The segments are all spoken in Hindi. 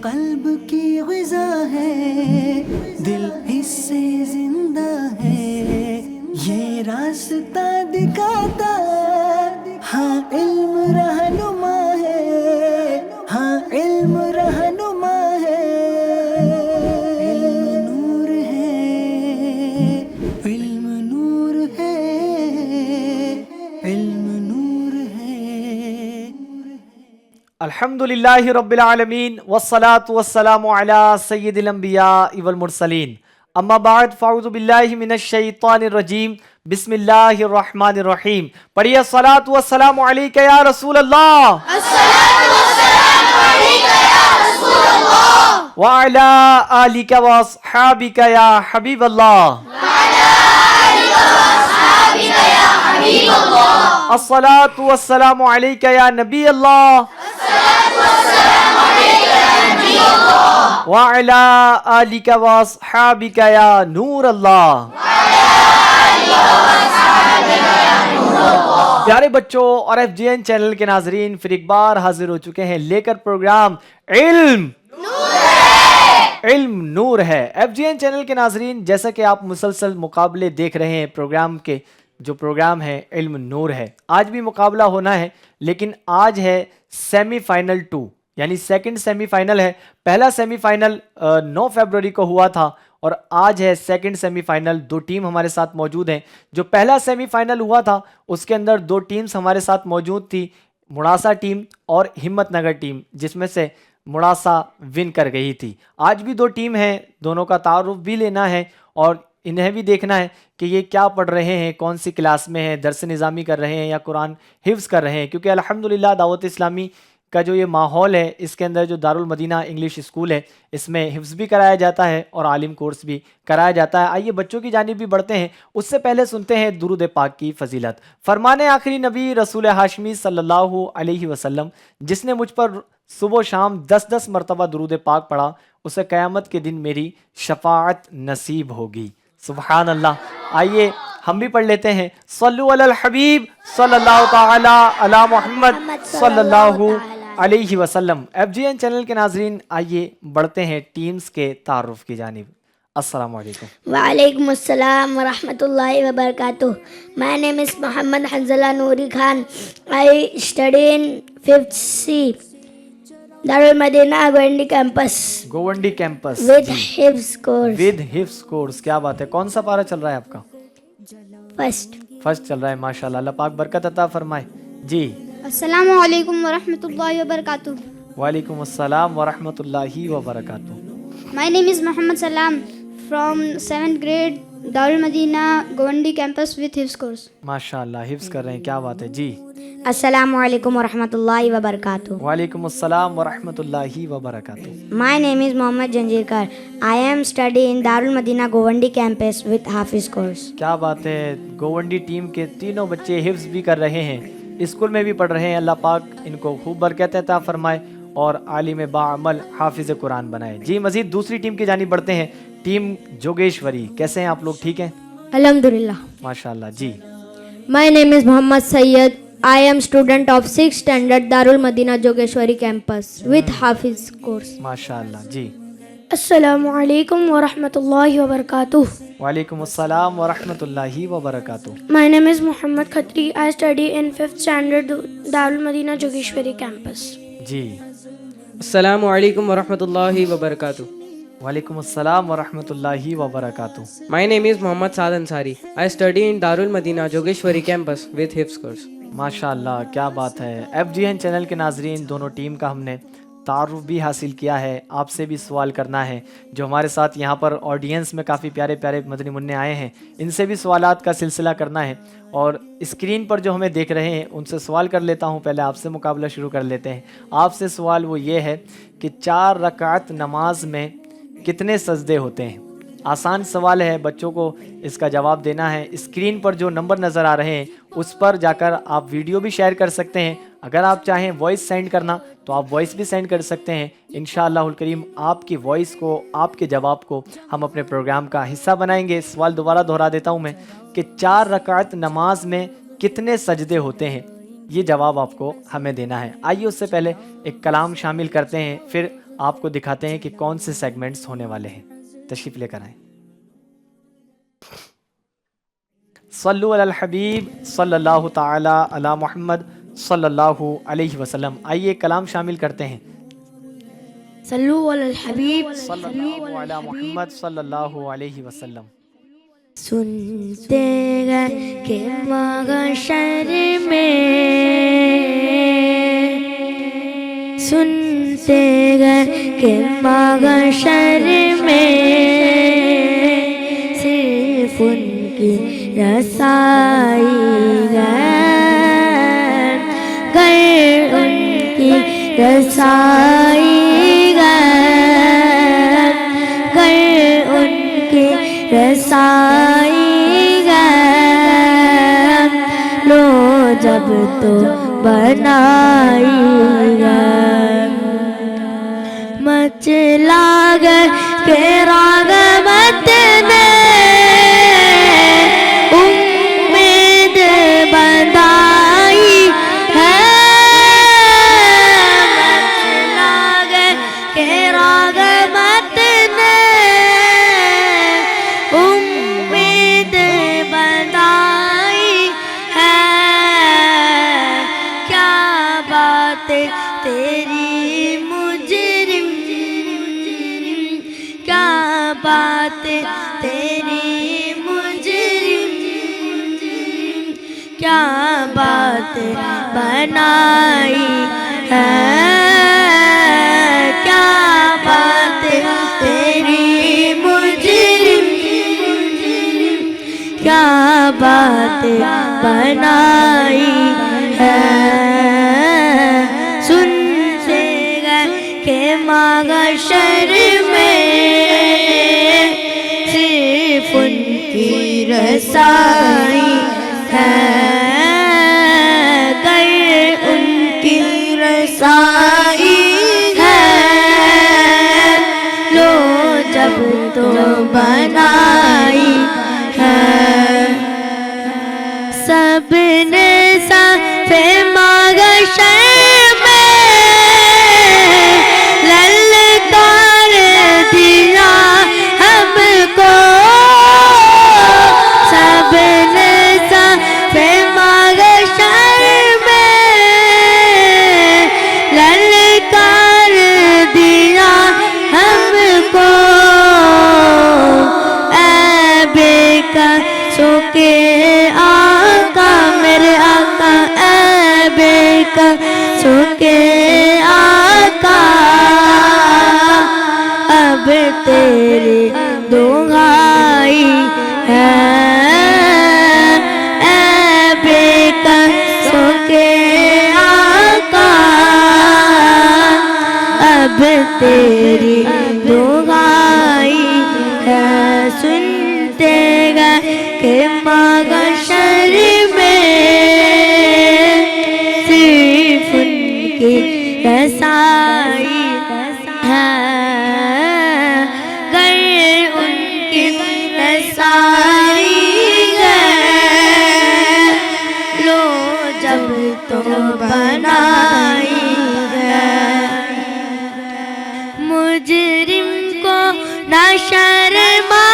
कल्ब की ग़िज़ा है, दिल इससे जिंदा है, ये रास्ता दिखाता, हाँ इल्म रहनुमा है, हाँ इल्म रहनुमा है। इल्म नूर है, इल्म नूर है, इल्म नूर है। अल्हम्दुलिल्लाहि रब्बिल आलमीन वस्सलातु वस्सलामु अला सय्यिदिल अंबिया वल मुरसलीन अम्मा बाद फ़अऊज़ु बिल्लाहि मिनश शैतानिर रजीम बिस्मिल्लाहिर रहमानिर रहीम। पढ़िए अस्सलातु वस्सलामु अलैका या रसूल अल्लाह, अस्सलातु वस्सलामु अलैका या रसूल अल्लाह, व अला आलिका व अस्हाबिका या हबीब अल्लाह, व अला आलिका व अस्हाबिका या हबीब अल्लाह। अस्सलातु वस्सलामु अलैका या नबी अल्लाह व अला आलिका व अस्हाबिका या नूर अल्लाह। प्यारे बच्चों और FGN चैनल के नाजरीन, फिर एक बार हाजिर हो चुके हैं लेकर प्रोग्राम इल्म नूर है। FGN चैनल के नाजरीन, जैसा कि आप मुसलसल मुकाबले देख रहे हैं, प्रोग्राम के जो प्रोग्राम है इल्म नूर है, आज भी मुकाबला होना है, लेकिन आज है सेमीफाइनल 2 यानी सेकंड सेमीफाइनल है। पहला सेमीफाइनल 9 फरवरी को हुआ था और आज है सेकंड सेमीफाइनल। दो टीम हमारे साथ मौजूद हैं। जो पहला सेमीफाइनल हुआ था उसके अंदर दो टीम्स हमारे साथ मौजूद थी, मुड़ासा टीम और हिम्मतनगर टीम, जिसमें से मुड़ासा विन कर गई थी। आज भी दो टीम हैं, दोनों का तारुफ भी लेना है और इन्हें भी देखना है कि ये क्या पढ़ रहे हैं, कौन सी क्लास में हैं, दर्स निज़ामी कर रहे हैं या कुरान हिफ्ज़ कर रहे हैं। क्योंकि अल्हम्दुलिल्लाह दावत इस्लामी का जो ये माहौल है, इसके अंदर जो दारुल मदीना इंग्लिश स्कूल है, इसमें हिफ्ज़ भी कराया जाता है और आलिम कोर्स भी कराया जाता है। आइए बच्चों की जानिब भी बढ़ते हैं, उससे पहले सुनते हैं दुरूद पाक की फजीलत। फरमाने आखिरी नबी रसूल हाशमी सल्लल्लाहु अलैहि वसल्लम, जिसने मुझ पर सुबह शाम 10-10 मरतबा दुरूद पाक पढ़ा, उसे क़यामत के दिन मेरी शफाअत नसीब होगी। सुबहान अल्लाह। आइए हम भी पढ़ लेते हैं, सल्लु अलल हबीब सल्लल्लाहु ताला अला मुहम्मद सल्लल्लाहु अलैहि वसल्लम। FGN चैनल के नाजरीन, आइए बढ़ते हैं टीम्स के तारुफ की जानिब। अस्सलाम वालेकुम। वालेकुम अस्सलाम व रहमतुल्लाहि व बरकातुहू। My name is Mohammad Hanzala Noori Khan. I study in 5th C Darul Madina Govandi campus with hifz course. क्या बात है। कौन सा पारा चल रहा है आपका? फर्स्ट चल रहा है, माशाल्लाह। अल्लाह पाक बरकत अता फरमाए जी। अस्सलामु अलैकुम व रहमतुल्लाहि व बरकातुहू। वालेकुम अस्सलाम व रहमतुल्लाहि व बरकातुहू। My name is Mohammad Salam from 7th grade Darul Madina Govandi campus with hifz course. माशाल्लाह, हिफ्ज़ कर रहे हैं, क्या बात है जी। अस्सलामु अलैकुम व रहमतुल्लाहि व बरकातुहू। वालेकुम अस्सलाम व रहमतुल्लाहि व बरकातुहू। My name is Mohammad Janjirkar. I am study in Darul Madina Govandi campus with hafiz course. क्या बात है। गोवंडी टीम के तीनों बच्चे हिफ्ज़ भी कर रहे हैं, स्कूल में भी पढ़ रहे हैं। अल्लाह पाक इनको खूब बरकत अता फरमाए और आलिम बाअमल हाफिज़ कुरान बनाए जी। मज़ीद दूसरी टीम की जानिब बढ़ते हैं। टीम जोगेश्वरी, कैसे हैं आप लोग? ठीक हैं अल्हम्दुलिल्लाह। माशाल्लाह जी। My name is Mohammad Sayyed. I am student of 6th standard Darul Madina Jogeshwari campus with hafiz course. माशाल्लाह जी। अस्सलामु अलैकुम व रहमतुल्लाहि व बरकातुहू। वालेकुम अस्सलाम व रहमतुल्लाहि व बरकातुहू। My name is Mohammad Khatri. I study in 5th standard Darul Madina Jogeshwari campus जी। अस्सलामु अलैकुम व रहमतुल्लाहि व बरकातुहू। वालेकुम अस्सलाम व रहमतुल्लाहि व बरकातुहू। My name is Mohammad Saad Ansari. I study in Darul Madina Jogeshwari campus with Hifz course. माशाल्लाह, क्या बात है। FGN चैनल के नाजरीन, दोनों टीम का हमने तारुफ भी हासिल किया है। आपसे भी सवाल करना है। जो हमारे साथ यहाँ पर ऑडियंस में काफ़ी प्यारे प्यारे मदनी मुन्ने आए हैं, इनसे भी सवालात का सिलसिला करना है और स्क्रीन पर जो हमें देख रहे हैं उनसे सवाल कर लेता हूँ। पहले आपसे मुकाबला शुरू कर लेते हैं। आपसे सवाल वो ये है कि 4 रकात नमाज में कितने सजदे होते हैं? आसान सवाल है, बच्चों को इसका जवाब देना है। स्क्रीन पर जो नंबर नज़र आ रहे हैं उस पर जाकर आप वीडियो भी शेयर कर सकते हैं। अगर आप चाहें वॉइस सेंड करना तो आप वॉइस भी सेंड कर सकते हैं। इंशाअल्लाहुल करीम आपकी वॉइस को, आपके जवाब को हम अपने प्रोग्राम का हिस्सा बनाएंगे। सवाल दोबारा दोहरा देता हूँ मैं कि 4 रकात नमाज में कितने सजदे होते हैं, ये जवाब आपको हमें देना है। आइए उससे पहले एक कलाम शामिल करते हैं, फिर आपको दिखाते हैं कि कौन से सेगमेंट्स होने वाले हैं। तशरीफ लेकर आए। सल्लु अलल हबीब सल्लल्लाहु ताला अला मुहम्मद सल्लल्लाहु अलैहि वसल्लम। आइए कलाम शामिल करते हैं। सल्लु अलल हबीब सल्लल्लाहु अला मुहम्मद सल्लल्लाहु अलैहि वसल्लम। सुनते गए कि महशर में, सुनते गए कि महशर में सिर्फ उनकी रसाई गए उनकी रसाई गए उनकी रसाई लो जब तो बनाई मचला गए के राग मत ने उम्मीद बंधाई है, मचला गए के राग मत ने उम्मीद बंधाई है। क्या बात तेरी मुजरिम, क्या बात तेरी मुजरिम, क्या बात बनाई है, क्या बात तेरी मुजरिम, क्या बात बनाई है। सुनते गए के महशर में सिर्फ उनकी रसाई है, गए उनकी रसाई है लो जब तो बनाई है। सबने साफे महशर में ललकार दिया हमको, सबने साफे महशर में ललकार दिया हमको। ऐ बेकसों के आका मेरे आका, ऐ बेकसों के आका अब तेरी दुहाई है, ऐ बेकसों के आका अब तेरी दुहाई है। सुनते गए कि महशर में सिर्फ उनकी रसाई है, गए उनकी रसाई है लो जब तो बनाई है। मुजरिम को ना शर्मा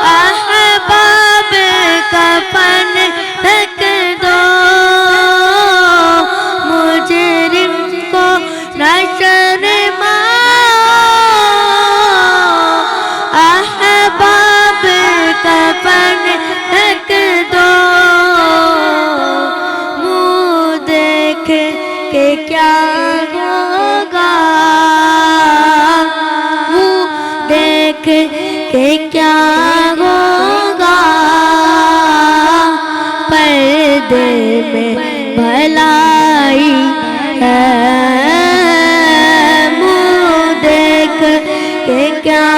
अहबाब कफन ढक दो, मुजरिम को ना शर्मा अहबाब कफन ढक दो। मुँह देख के क्या होगा, मुँह देख के क्या होगा, पर्दे में भलाई है, मुँह देख के क्या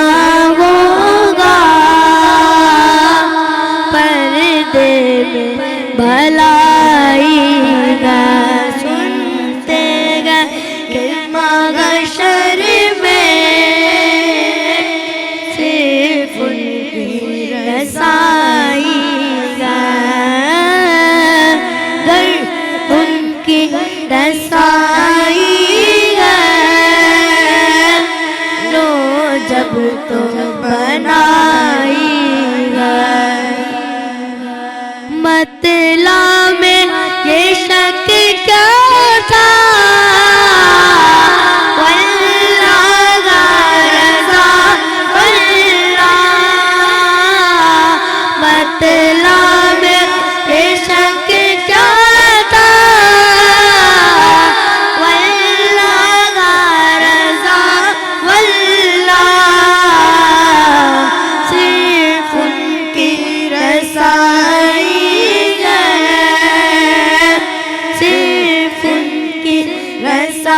होगा, पर्दे में भलाई है। सुनते गए कि महशर में सिर्फ उनकी रसाई है, उनकी रसाई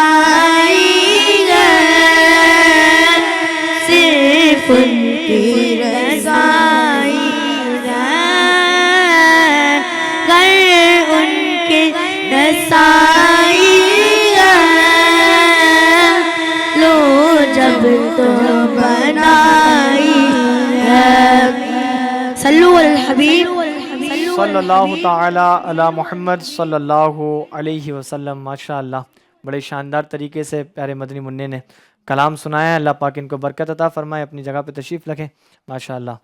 रसाई है, सिर्फ उनकी रसाई है, घर उनकी रसाई है, लो जब तो बनाई है। सल्लु अल हबीब सल्लल्लाहु ताला अला मोहम्मद सल्लल्लाहु अलैहि वसल्लम। माशाअल्लाह, बड़े शानदार तरीके से प्यारे मदनी मुन्ने ने कलाम सुनाया। अल्लाह पाक इनको बरकत अता फरमाए, अपनी जगह पे तशरीफ़ रखें। माशाअल्लाह,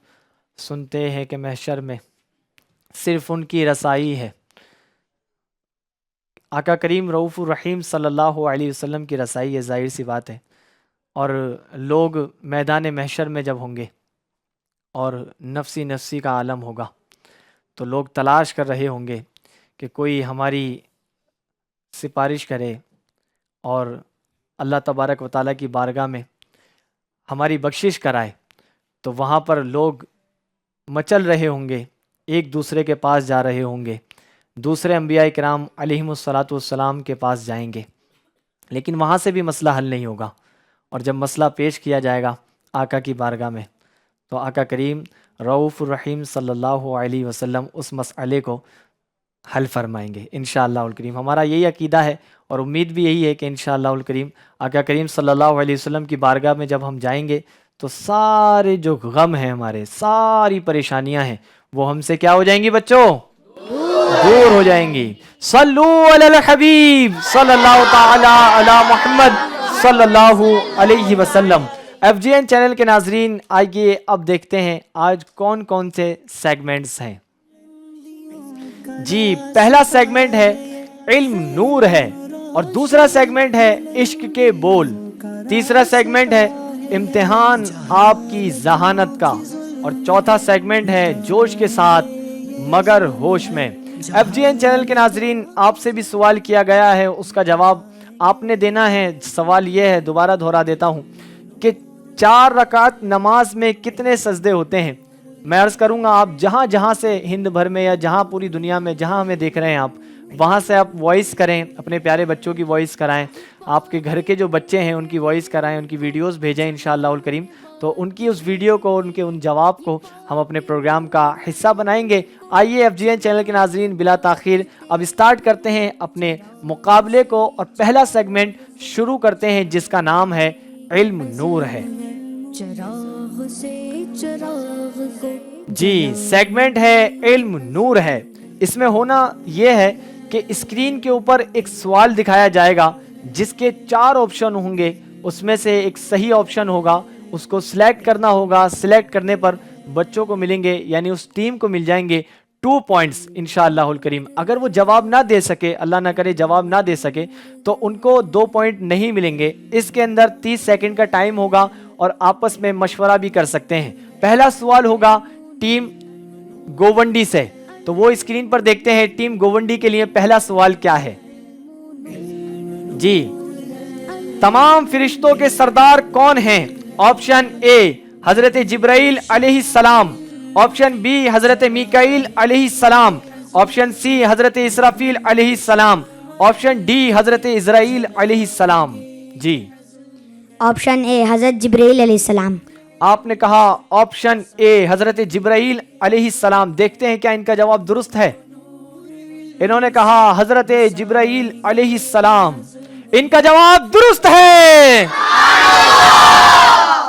सुनते हैं कि महशर में सिर्फ उनकी रसाई है। आका करीम रऊफ़ुर रहीम सल्लल्लाहु अलैहि वसल्लम की रसाई है, ज़ाहिर सी बात है। और लोग मैदान महशर में जब होंगे और नफ्सी नफ्सी का आलम होगा तो लोग तलाश कर रहे होंगे कि कोई हमारी सिफारिश करे और अल्लाह तबारक व तआला की बारगाह में हमारी बख्शिश कराए। तो वहाँ पर लोग मचल रहे होंगे, एक दूसरे के पास जा रहे होंगे, दूसरे अंबिया किराम अलैहिमुस्सलातु वस्सलाम के पास जाएंगे, लेकिन वहाँ से भी मसला हल नहीं होगा। और जब मसला पेश किया जाएगा आका की बारगाह में तो आका करीम रऊफ़ुर रहीम सल्लल्लाहु अलैहि वसल्लम उस मसले को हल फरमाएंगे इंशाअल्लाहुल करीम। हमारा यही अकीदा है और उम्मीद भी यही है कि इंशाअल्लाहुल करीम आका करीम सल्लल्लाहु अलैहि वसल्लम की बारगाह में जब हम जाएंगे तो सारे जो गम हैं, हमारे सारी परेशानियां हैं, वो हमसे क्या हो जाएंगी बच्चों? दूर हो जाएंगी। सल्लु अलल हबीब सल्लल्लाहु ताला अला मुहम्मद सल्लल्लाहु अलैहि वसल्लम। FGN चैनल के नाजरीन, आइए अब देखते हैं आज कौन कौन से सेगमेंट्स हैं। जी, पहला सेगमेंट है इल्म नूर है, और दूसरा सेगमेंट है इश्क के बोल, तीसरा सेगमेंट है इम्तिहान आपकी जहानत का, और चौथा सेगमेंट है जोश के साथ मगर होश में। FGN चैनल के नाजरीन, आपसे भी सवाल किया गया है, उसका जवाब आपने देना है। सवाल यह है, दोबारा दोहरा देता हूँ कि 4 रकात नमाज में कितने सजदे होते हैं। मैं अर्ज़ करूँगा, आप जहाँ जहाँ से हिंद भर में या जहाँ पूरी दुनिया में जहाँ हमें देख रहे हैं आप, वहाँ से आप वॉइस करें, अपने प्यारे बच्चों की वॉइस कराएं, आपके घर के जो बच्चे हैं उनकी वॉइस कराएं, उनकी वीडियोस भेजें इंशाअल्लाहुल करीम। तो उनकी उस वीडियो को, उनके उन जवाब को हम अपने प्रोग्राम का हिस्सा बनाएंगे। आइए FGN चैनल के नाजरीन, बिला ताखीर अब स्टार्ट करते हैं अपने मुकाबले को, और पहला सेगमेंट शुरू करते हैं जिसका नाम है इल्म नूर है। जी, सेगमेंट है इल्म नूर है। इसमें होना यह है कि स्क्रीन के ऊपर एक सवाल दिखाया जाएगा जिसके 4 ऑप्शन होंगे, उसमें से एक सही ऑप्शन होगा, उसको सिलेक्ट करना होगा। सिलेक्ट करने पर बच्चों को मिलेंगे, यानी उस टीम को मिल जाएंगे 2 पॉइंट्स इंशाअल्लाहुल करीम। अगर वो जवाब ना दे सके, अल्लाह ना करे जवाब ना दे सके, तो उनको 2 पॉइंट नहीं मिलेंगे। इसके अंदर 30 सेकंड का टाइम होगा और आपस में मशवरा भी कर सकते हैं। पहला सवाल होगा टीम गोवंडी से, तो वो स्क्रीन पर देखते हैं टीम गोवंडी के लिए पहला सवाल क्या है। जी, तमाम फरिश्तों के सरदार कौन हैं? ऑप्शन ए हजरत जिब्राइल अलैहिस्सलाम, ऑप्शन बी हजरत मीकाईल अलैहिस्सलाम, ऑप्शन सी हजरत इसराफील अलैहिस्सलाम, ऑप्शन डी हजरत इजराइल अलैहिस्सलाम। जी, ऑप्शन ए हजरत जिब्राइल अलैहिस्सलाम। आपने कहा ऑप्शन ए हजरत जिब्राइल अलैहिस्सलाम। देखते हैं क्या इनका जवाब दुरुस्त है। इन्होंने कहा हजरत जिब्राइल अलैहिस्सलाम। इनका जवाब दुरुस्त है।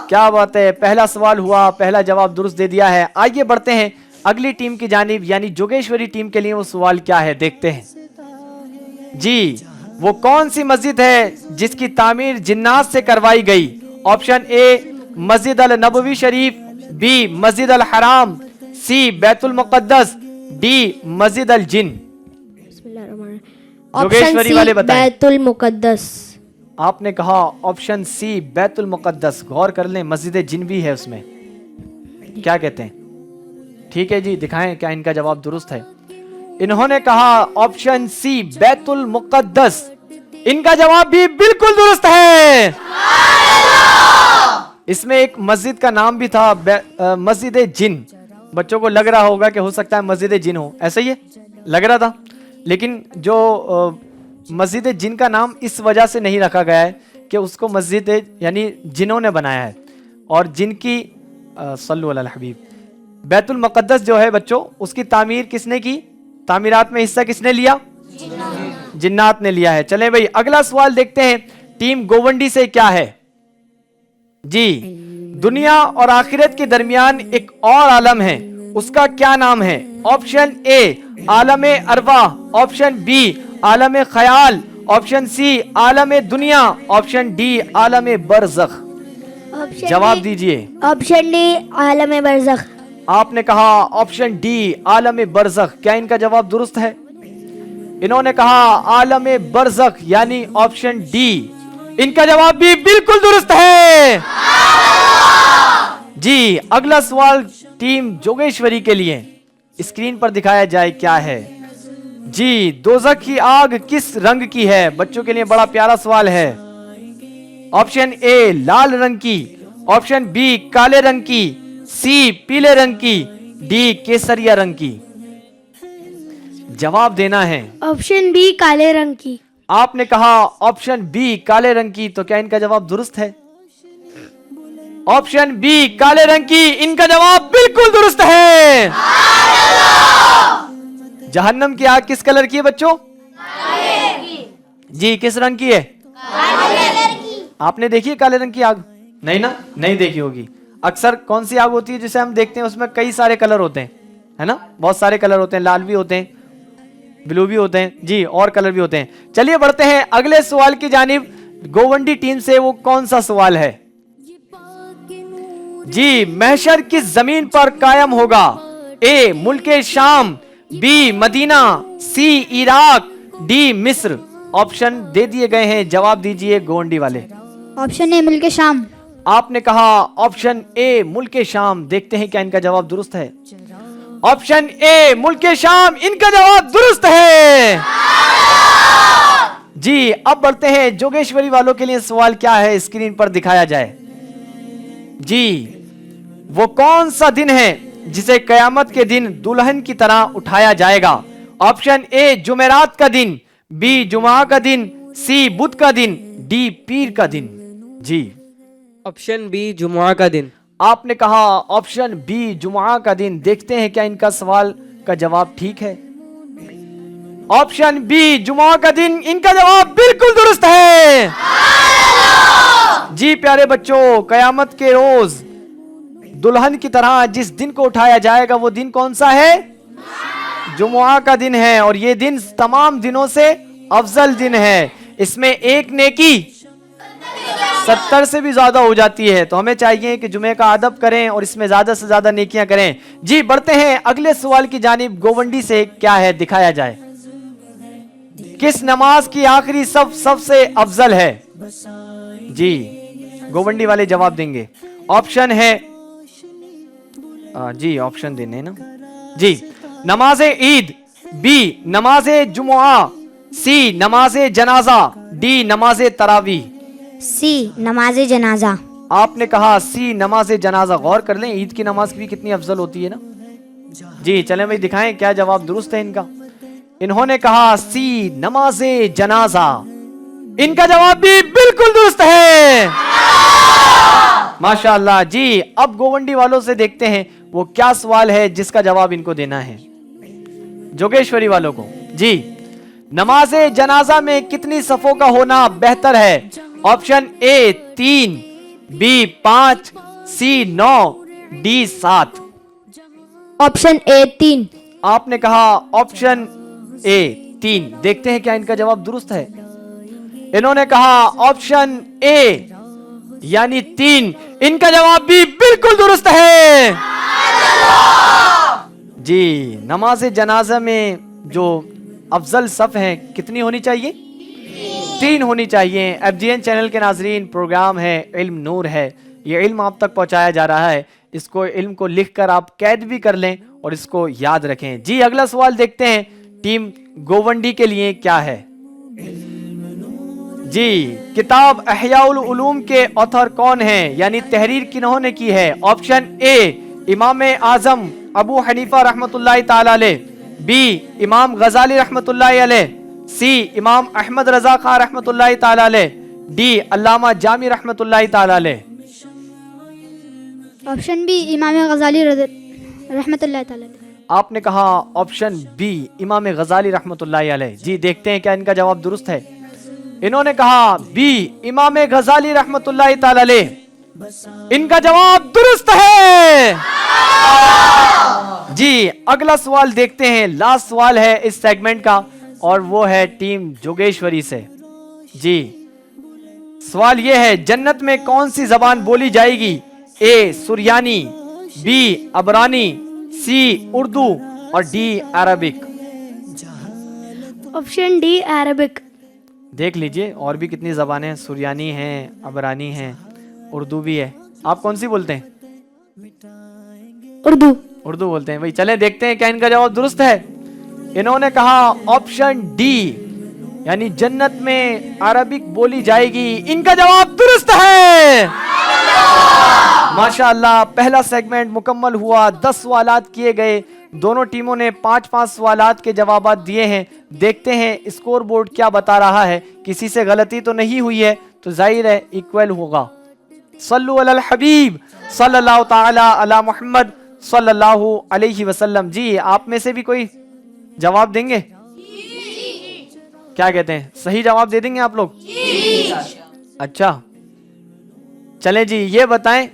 क्या बात है, पहला सवाल हुआ, पहला जवाब दुरुस्त दे दिया है। आइए बढ़ते हैं अगली टीम की जानिब, यानी जोगेश्वरी टीम के लिए वो सवाल क्या है, देखते हैं। जी, वो कौन सी मस्जिद है जिसकी तामीर जिन्नात से करवाई गई? ऑप्शन ए मस्जिद अल नबवी शरीफ, बी मस्जिद अल हराम, सी बैतुल मुक़द्दस, डी मस्जिद अल जिन। जोगेश्वरी वाले बताएं। बैतुल मुक़द्दस। आपने कहा ऑप्शन सी बैतुल मुक़द्दस। गौर कर लें, मस्जिद जिन भी है उसमें। क्या कहते हैं? ठीक है जी, दिखाएं क्या इनका जवाब दुरुस्त है। इन्होंने कहा ऑप्शन सी बैतुल मुक़द्दस। इनका जवाब भी बिल्कुल दुरुस्त है। इसमें एक मस्जिद का नाम भी था, मस्जिद जिन। बच्चों को लग रहा होगा कि हो सकता है मस्जिद जिन हो, ऐसा ही है, लग रहा था। लेकिन जो मस्जिद जिन का नाम इस वजह से नहीं रखा गया है कि उसको मस्जिद यानी जिन्हों ने बनाया है, और जिनकी सल्लु अला हबीब बैतुल मुक़द्दस जो है बच्चों, उसकी तामीर किसने की? तामीरात में हिस्सा किसने लिया? जिन्नात ने लिया है। चले भाई अगला सवाल देखते हैं टीम गोवंडी से क्या है जी। दुनिया और आखिरत के दरमियान एक और आलम है, उसका क्या नाम है? Option A Alam Arwa, option B Alam Khayal, option सी आलम दुनिया, ऑप्शन डी आलम बरज़ख। जवाब दीजिए। ऑप्शन डी आलम बरज़ख। आपने कहा ऑप्शन डी आलम बरज़ख, क्या इनका जवाब दुरुस्त है? इन्होंने कहा आलम बरज़ख यानी ऑप्शन डी, इनका जवाब भी बिल्कुल दुरुस्त है जी। अगला सवाल टीम जोगेश्वरी के लिए, स्क्रीन पर दिखाया जाए क्या है जी। दोज़ख की आग किस रंग की है? बच्चों के लिए बड़ा प्यारा सवाल है। ऑप्शन ए लाल रंग की, ऑप्शन बी काले रंग की, सी पीले रंग की, डी केसरिया रंग की। जवाब देना है। ऑप्शन बी काले रंग की। आपने कहा ऑप्शन बी काले रंग की, तो क्या इनका जवाब दुरुस्त है? ऑप्शन बी काले रंग की, इनका जवाब बिल्कुल दुरुस्त है। जहन्नम की आग किस कलर की है बच्चों? जी किस रंग की है? आपने देखी है काले रंग की आग? नहीं ना, नहीं देखी होगी। अक्सर कौन सी आग होती है जिसे हम देखते हैं उसमें कई सारे कलर होते हैं, है ना? बहुत सारे कलर होते हैं, लाल भी होते हैं, ब्लू भी होते हैं जी, और कलर भी होते हैं। चलिए बढ़ते हैं अगले सवाल की जानिब। गोवंडी टीम से वो कौन सा सवाल है जी? महशर किस जमीन पर कायम होगा? ए मुल्के शाम, बी मदीना, सी इराक, डी मिस्र। ऑप्शन दे दिए गए हैं, जवाब दीजिए गोवंडी वाले। ऑप्शन ए मुल्क शाम। आपने कहा ऑप्शन ए मुल्के शाम, देखते हैं क्या इनका जवाब दुरुस्त है। ऑप्शन ए मुल्के शाम, इनका जवाब दुरुस्त है जी। अब बढ़ते हैं जोगेश्वरी वालों के लिए सवाल क्या है, स्क्रीन पर दिखाया जाए जी। वो कौन सा दिन है जिसे कयामत के दिन दुल्हन की तरह उठाया जाएगा? ऑप्शन ए जुमेरात का दिन, बी जुमा का दिन, सी बुध का दिन, डी पीर का दिन। जी ऑप्शन बी जुमा का दिन। आपने कहा ऑप्शन बी जुमा का दिन, देखते हैं क्या इनका सवाल का जवाब ठीक है। ऑप्शन बी जुमा का दिन, इनका जवाब बिल्कुल दुरुस्त है जी। प्यारे बच्चों, कयामत के रोज दुल्हन की तरह जिस दिन को उठाया जाएगा वो दिन कौन सा है? जुमुआ का दिन है, और ये दिन तमाम दिनों से अफजल दिन है। इसमें एक नेकी 70 से भी ज्यादा हो जाती है, तो हमें चाहिए कि जुमे का अदब करें और इसमें ज्यादा से ज्यादा नेकियां करें जी। बढ़ते हैं अगले सवाल की जानिब। गोवंडी से क्या है दिखाया जाए। किस नमाज की आखिरी सबसे अफजल है जी? गोवंडी वाले जवाब देंगे। ऑप्शन है जी, ऑप्शन देने ना जी। नमाज ईद, बी नमाज जुमुआ, सी नमाज जनाजा, डी नमाज तरावी। सी नमाज जनाजा। आपने कहा सी नमाज जनाजा। गौर कर लें, ईद की नमाज भी कितनी अफजल होती है ना जी। चलें भाई दिखाएं क्या जवाब दुरुस्त है इनका। इन्होंने कहा सी नमाज जनाजा, इनका जवाब भी बिल्कुल दुरुस्त है माशाअल्लाह जी। अब गोवंडी वालों से देखते हैं वो क्या सवाल है जिसका जवाब इनको देना है, जोगेश्वरी वालों को जी। नमाज जनाजा में कितनी सफों का होना बेहतर है? Option A 3, B 5, C 9, D 7। Option A 3। आपने कहा ऑप्शन ए 3, देखते हैं क्या इनका जवाब दुरुस्त है। इन्होंने कहा ऑप्शन ए यानी 3, इनका जवाब भी बिल्कुल दुरुस्त है जी। नमाज जनाजा में जो अफजल सफ है कितनी होनी चाहिए? 3 होनी चाहिए। FGN चैनल के नाजरीन, प्रोग्राम है इल्म नूर है, ये इल्म आप तक पहुंचाया जा रहा है। इसको इल्म को लिखकर आप कैद भी कर लें और इसको याद रखें जी। अगला सवाल देखते हैं टीम गोवंडी के लिए क्या है जी। किताब अहयाउल उलूम के ऑथर कौन है, यानी तहरीर किन्होंने की है? ऑप्शन ए इमाम आजम अबू हनीफा रहमतुल्लाहि ताला अलैह, बी इमाम गजाली रहमतुल्लाहि अलैह, सी इमाम अहमद रजा खां रहमतुल्लाहि ताला अलैह, डी अल्लामा जामी रहमतुल्लाहि ताला अलैह। ऑप्शन बी इमाम गजाली रहमतुल्लाह ताला अलैह। आपने कहा ऑप्शन बी इमाम गजाली रहमतुल्लाहि अलैह। जी देखते हैं क्या इनका जवाब दुरुस्त है। इन्होंने कहा बी इमाम गजाली रहमतुल्लाहि ताला अलैह। इनका जवाब दुरुस्त है। जी अगला सवाल देखते हैं, लास्ट सवाल है इस सेगमेंट का और वो है टीम जोगेश्वरी से। जी सवाल ये है, जन्नत में कौन सी जबान बोली जाएगी? ए सुरयानी, बी अबरानी, सी उर्दू और D Arabic. Option D Arabic. देख लीजिए और भी कितनी जबानें हैं, सुरयानी हैं, अबरानी हैं, उर्दू भी है। आप कौन सी बोलते हैं? उर्दू। उर्दू बोलते हैं भाई। चलें देखते हैं क्या इनका जवाब दुरुस्त है। इन्होंने कहा ऑप्शन डी यानी जन्नत में अरबिक बोली जाएगी। इनका जवाब दुरुस्त है। माशाअल्लाह पहला सेगमेंट मुकम्मल हुआ। 10 सवालात किए गए, दोनों टीमों ने 5-5 सवालात के जवाब दिए हैं। देखते हैं स्कोर बोर्ड क्या बता रहा है। किसी से गलती तो नहीं हुई है तो जाहिर है इक्वल होगा। सल्लु अलल हबीब सल्लल्लाहु ताला अला मुहम्मद सल्लल्लाहु अलैहि वसल्लम। जी आप में से भी कोई जवाब देंगे? क्या कहते हैं, सही जवाब दे देंगे आप लोग? अच्छा चलें जी ये बताएं,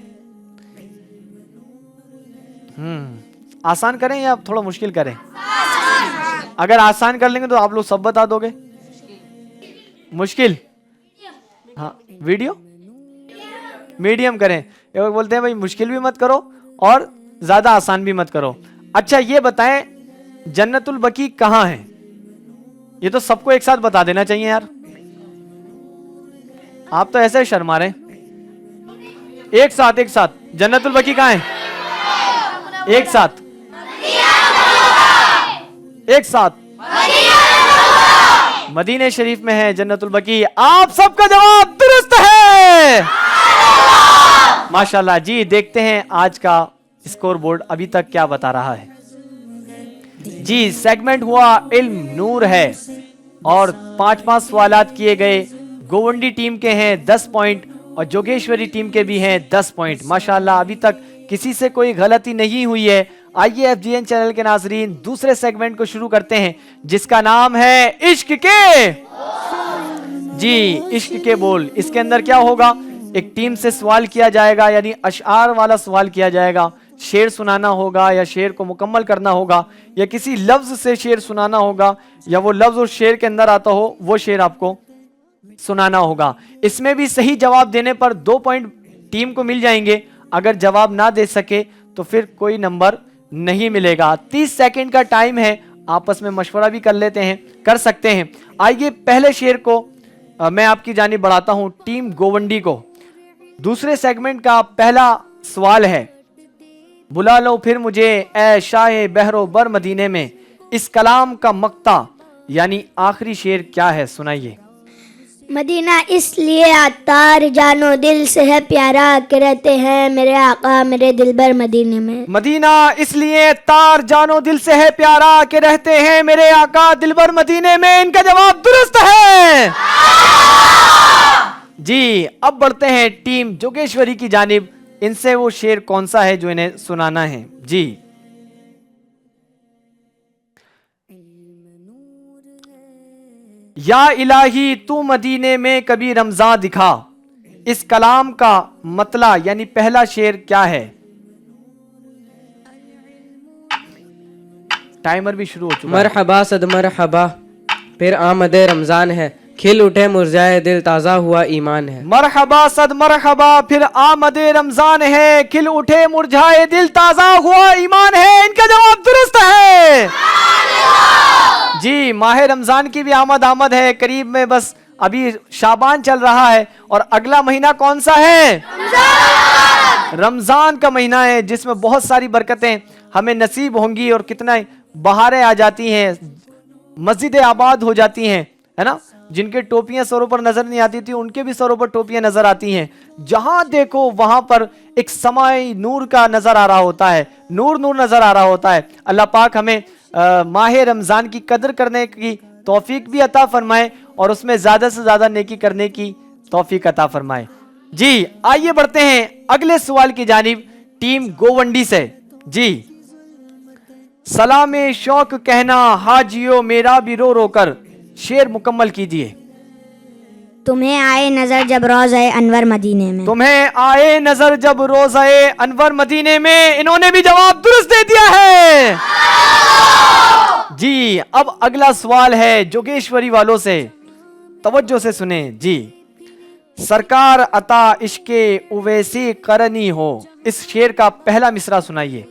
आसान करें या थोड़ा मुश्किल करें? अगर आसान कर लेंगे तो आप लोग सब बता दोगे। मुश्किल? हाँ वीडियो मीडियम करें। ये लोग बोलते हैं भाई मुश्किल भी मत करो और ज्यादा आसान भी मत करो। अच्छा ये बताएं जन्नतुल बकी कहाँ है? ये तो सबको एक साथ बता देना चाहिए यार, आप तो ऐसे शर्मा रहे। एक साथ जन्नतुल बकी कहाँ है? एक साथ मदीने शरीफ में है जन्नतुल बकी। आप सबका जवाब दुरुस्त है। माशाल्लाह। जी देखते हैं आज का स्कोर बोर्ड अभी तक क्या बता रहा है। जी सेगमेंट हुआ इल्म नूर है और 5-5 सवालात किए गए। गोवंडी टीम के हैं 10 पॉइंट और जोगेश्वरी टीम के भी हैं 10 पॉइंट। माशाल्लाह अभी तक किसी से कोई गलती नहीं हुई है। आइए FGN चैनल के नाजरीन दूसरे सेगमेंट को शुरू करते हैं जिसका नाम है इश्क के। जी इश्क के बोल। इसके अंदर क्या होगा, एक टीम से सवाल किया जाएगा यानी अशआर वाला सवाल किया जाएगा। शेर सुनाना होगा या शेर को मुकम्मल करना होगा या किसी लफ्ज से शेर सुनाना होगा या वो लफ्ज उस शेर के अंदर आता हो वो शेर आपको सुनाना होगा। इसमें भी सही जवाब देने पर 2 पॉइंट टीम को मिल जाएंगे। अगर जवाब ना दे सके तो फिर कोई नंबर नहीं मिलेगा। 30 सेकंड का टाइम है, आपस में मशवरा भी कर सकते हैं। आइए पहले शेर को मैं आपकी जानिब बढ़ाता हूं टीम गोवंडी को। दूसरे सेगमेंट का पहला सवाल है, बुला लो फिर मुझे ए शाह बहरो बर मदीने में। इस कलाम का मक्ता यानी आखिरी शेर क्या है, सुनाइए। मदीना इसलिए अतार जानो दिल से है प्यारा के रहते हैं मेरे आका मेरे दिलबर मदीने में। मदीना इसलिए तार जानो दिल से है प्यारा के रहते हैं मेरे आका दिलबर मदीने में। इनका जवाब दुरुस्त है। जी अब बढ़ते हैं टीम जोगेश्वरी की जानिब। इनसे वो शेर कौन सा है जो इन्हें सुनाना है। जी या इलाही तू मदीने में कभी रमजान दिखा। इस कलाम का मतला यानी पहला शेर क्या है। टाइमर भी शुरू हो चुका है। मरहबा सद मरहबा फिर आमदे रमजान है, खिल उठे मुरझाए दिल ताजा हुआ ईमान है। मरहबा सद मरहबा फिर आमदे रमजान है, खिल उठे मुरझाए दिल ताजा हुआ ईमान है। इनका जवाब दुरुस्त है। जी माह रमजान की भी आमद है, करीब में बस अभी शाबान चल रहा है और अगला महीना कौन सा है? रमजान का महीना है जिसमें बहुत सारी बरकतें हमें नसीब होंगी और कितना बहारें आ जाती हैं, मस्जिदें आबाद हो जाती हैं, है ना। जिनके टोपियां सरों पर नजर नहीं आती थी उनके भी सरों पर टोपियां नजर आती हैं। जहां देखो वहां पर एक समाई नूर का नजर आ रहा होता है, नूर नूर नजर आ रहा होता है। अल्लाह पाक हमें माह रमजान की कदर करने की तौफीक भी अता फरमाए और उसमें ज्यादा से ज्यादा नेकी करने की तौफीक अता फरमाए। जी आइए बढ़ते हैं अगले सवाल की जानिब टीम गोवंडी से। जी सलामे शौक कहना हाजियो मेरा भी रो रो कर, शेर मुकम्मल कीजिए। तुम्हें आए नजर जब रोज़े अनवर मदीने में। तुम्हें आए नजर जब रोज़े अनवर मदीने में, इन्होंने भी जवाब दुरुस्त दे दिया है। जी अब अगला सवाल है जोगेश्वरी वालों से, तवज्जो से सुने। जी सरकार अता इश्के उवैसी करनी हो, इस शेर का पहला मिसरा सुनाइए।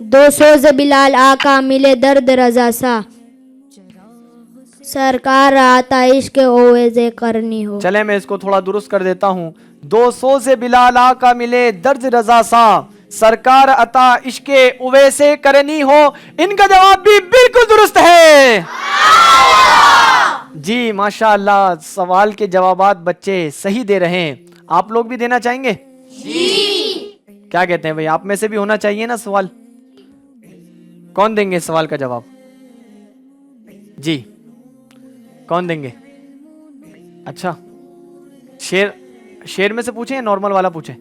200 से बिलाल आका मिले दर्द रजा सा, सरकार आता इश्क ओवेज़े करनी हो। चले मैं इसको थोड़ा दुरुस्त कर देता हूं। 200 से बिलाल आका मिले दर्द रजा सा, सरकार अता इश्के उवैसे करनी हो, इनका जवाब भी बिल्कुल दुरुस्त है। जी माशाअल्लाह, सवाल के जवाबात बच्चे सही दे रहे हैं। आप लोग भी देना चाहेंगे? क्या कहते हैं भाई, आप में से भी होना चाहिए ना सवाल। कौन देंगे सवाल का जवाब? जी कौन देंगे? अच्छा शेर में से पूछें या नॉर्मल वाला पूछें?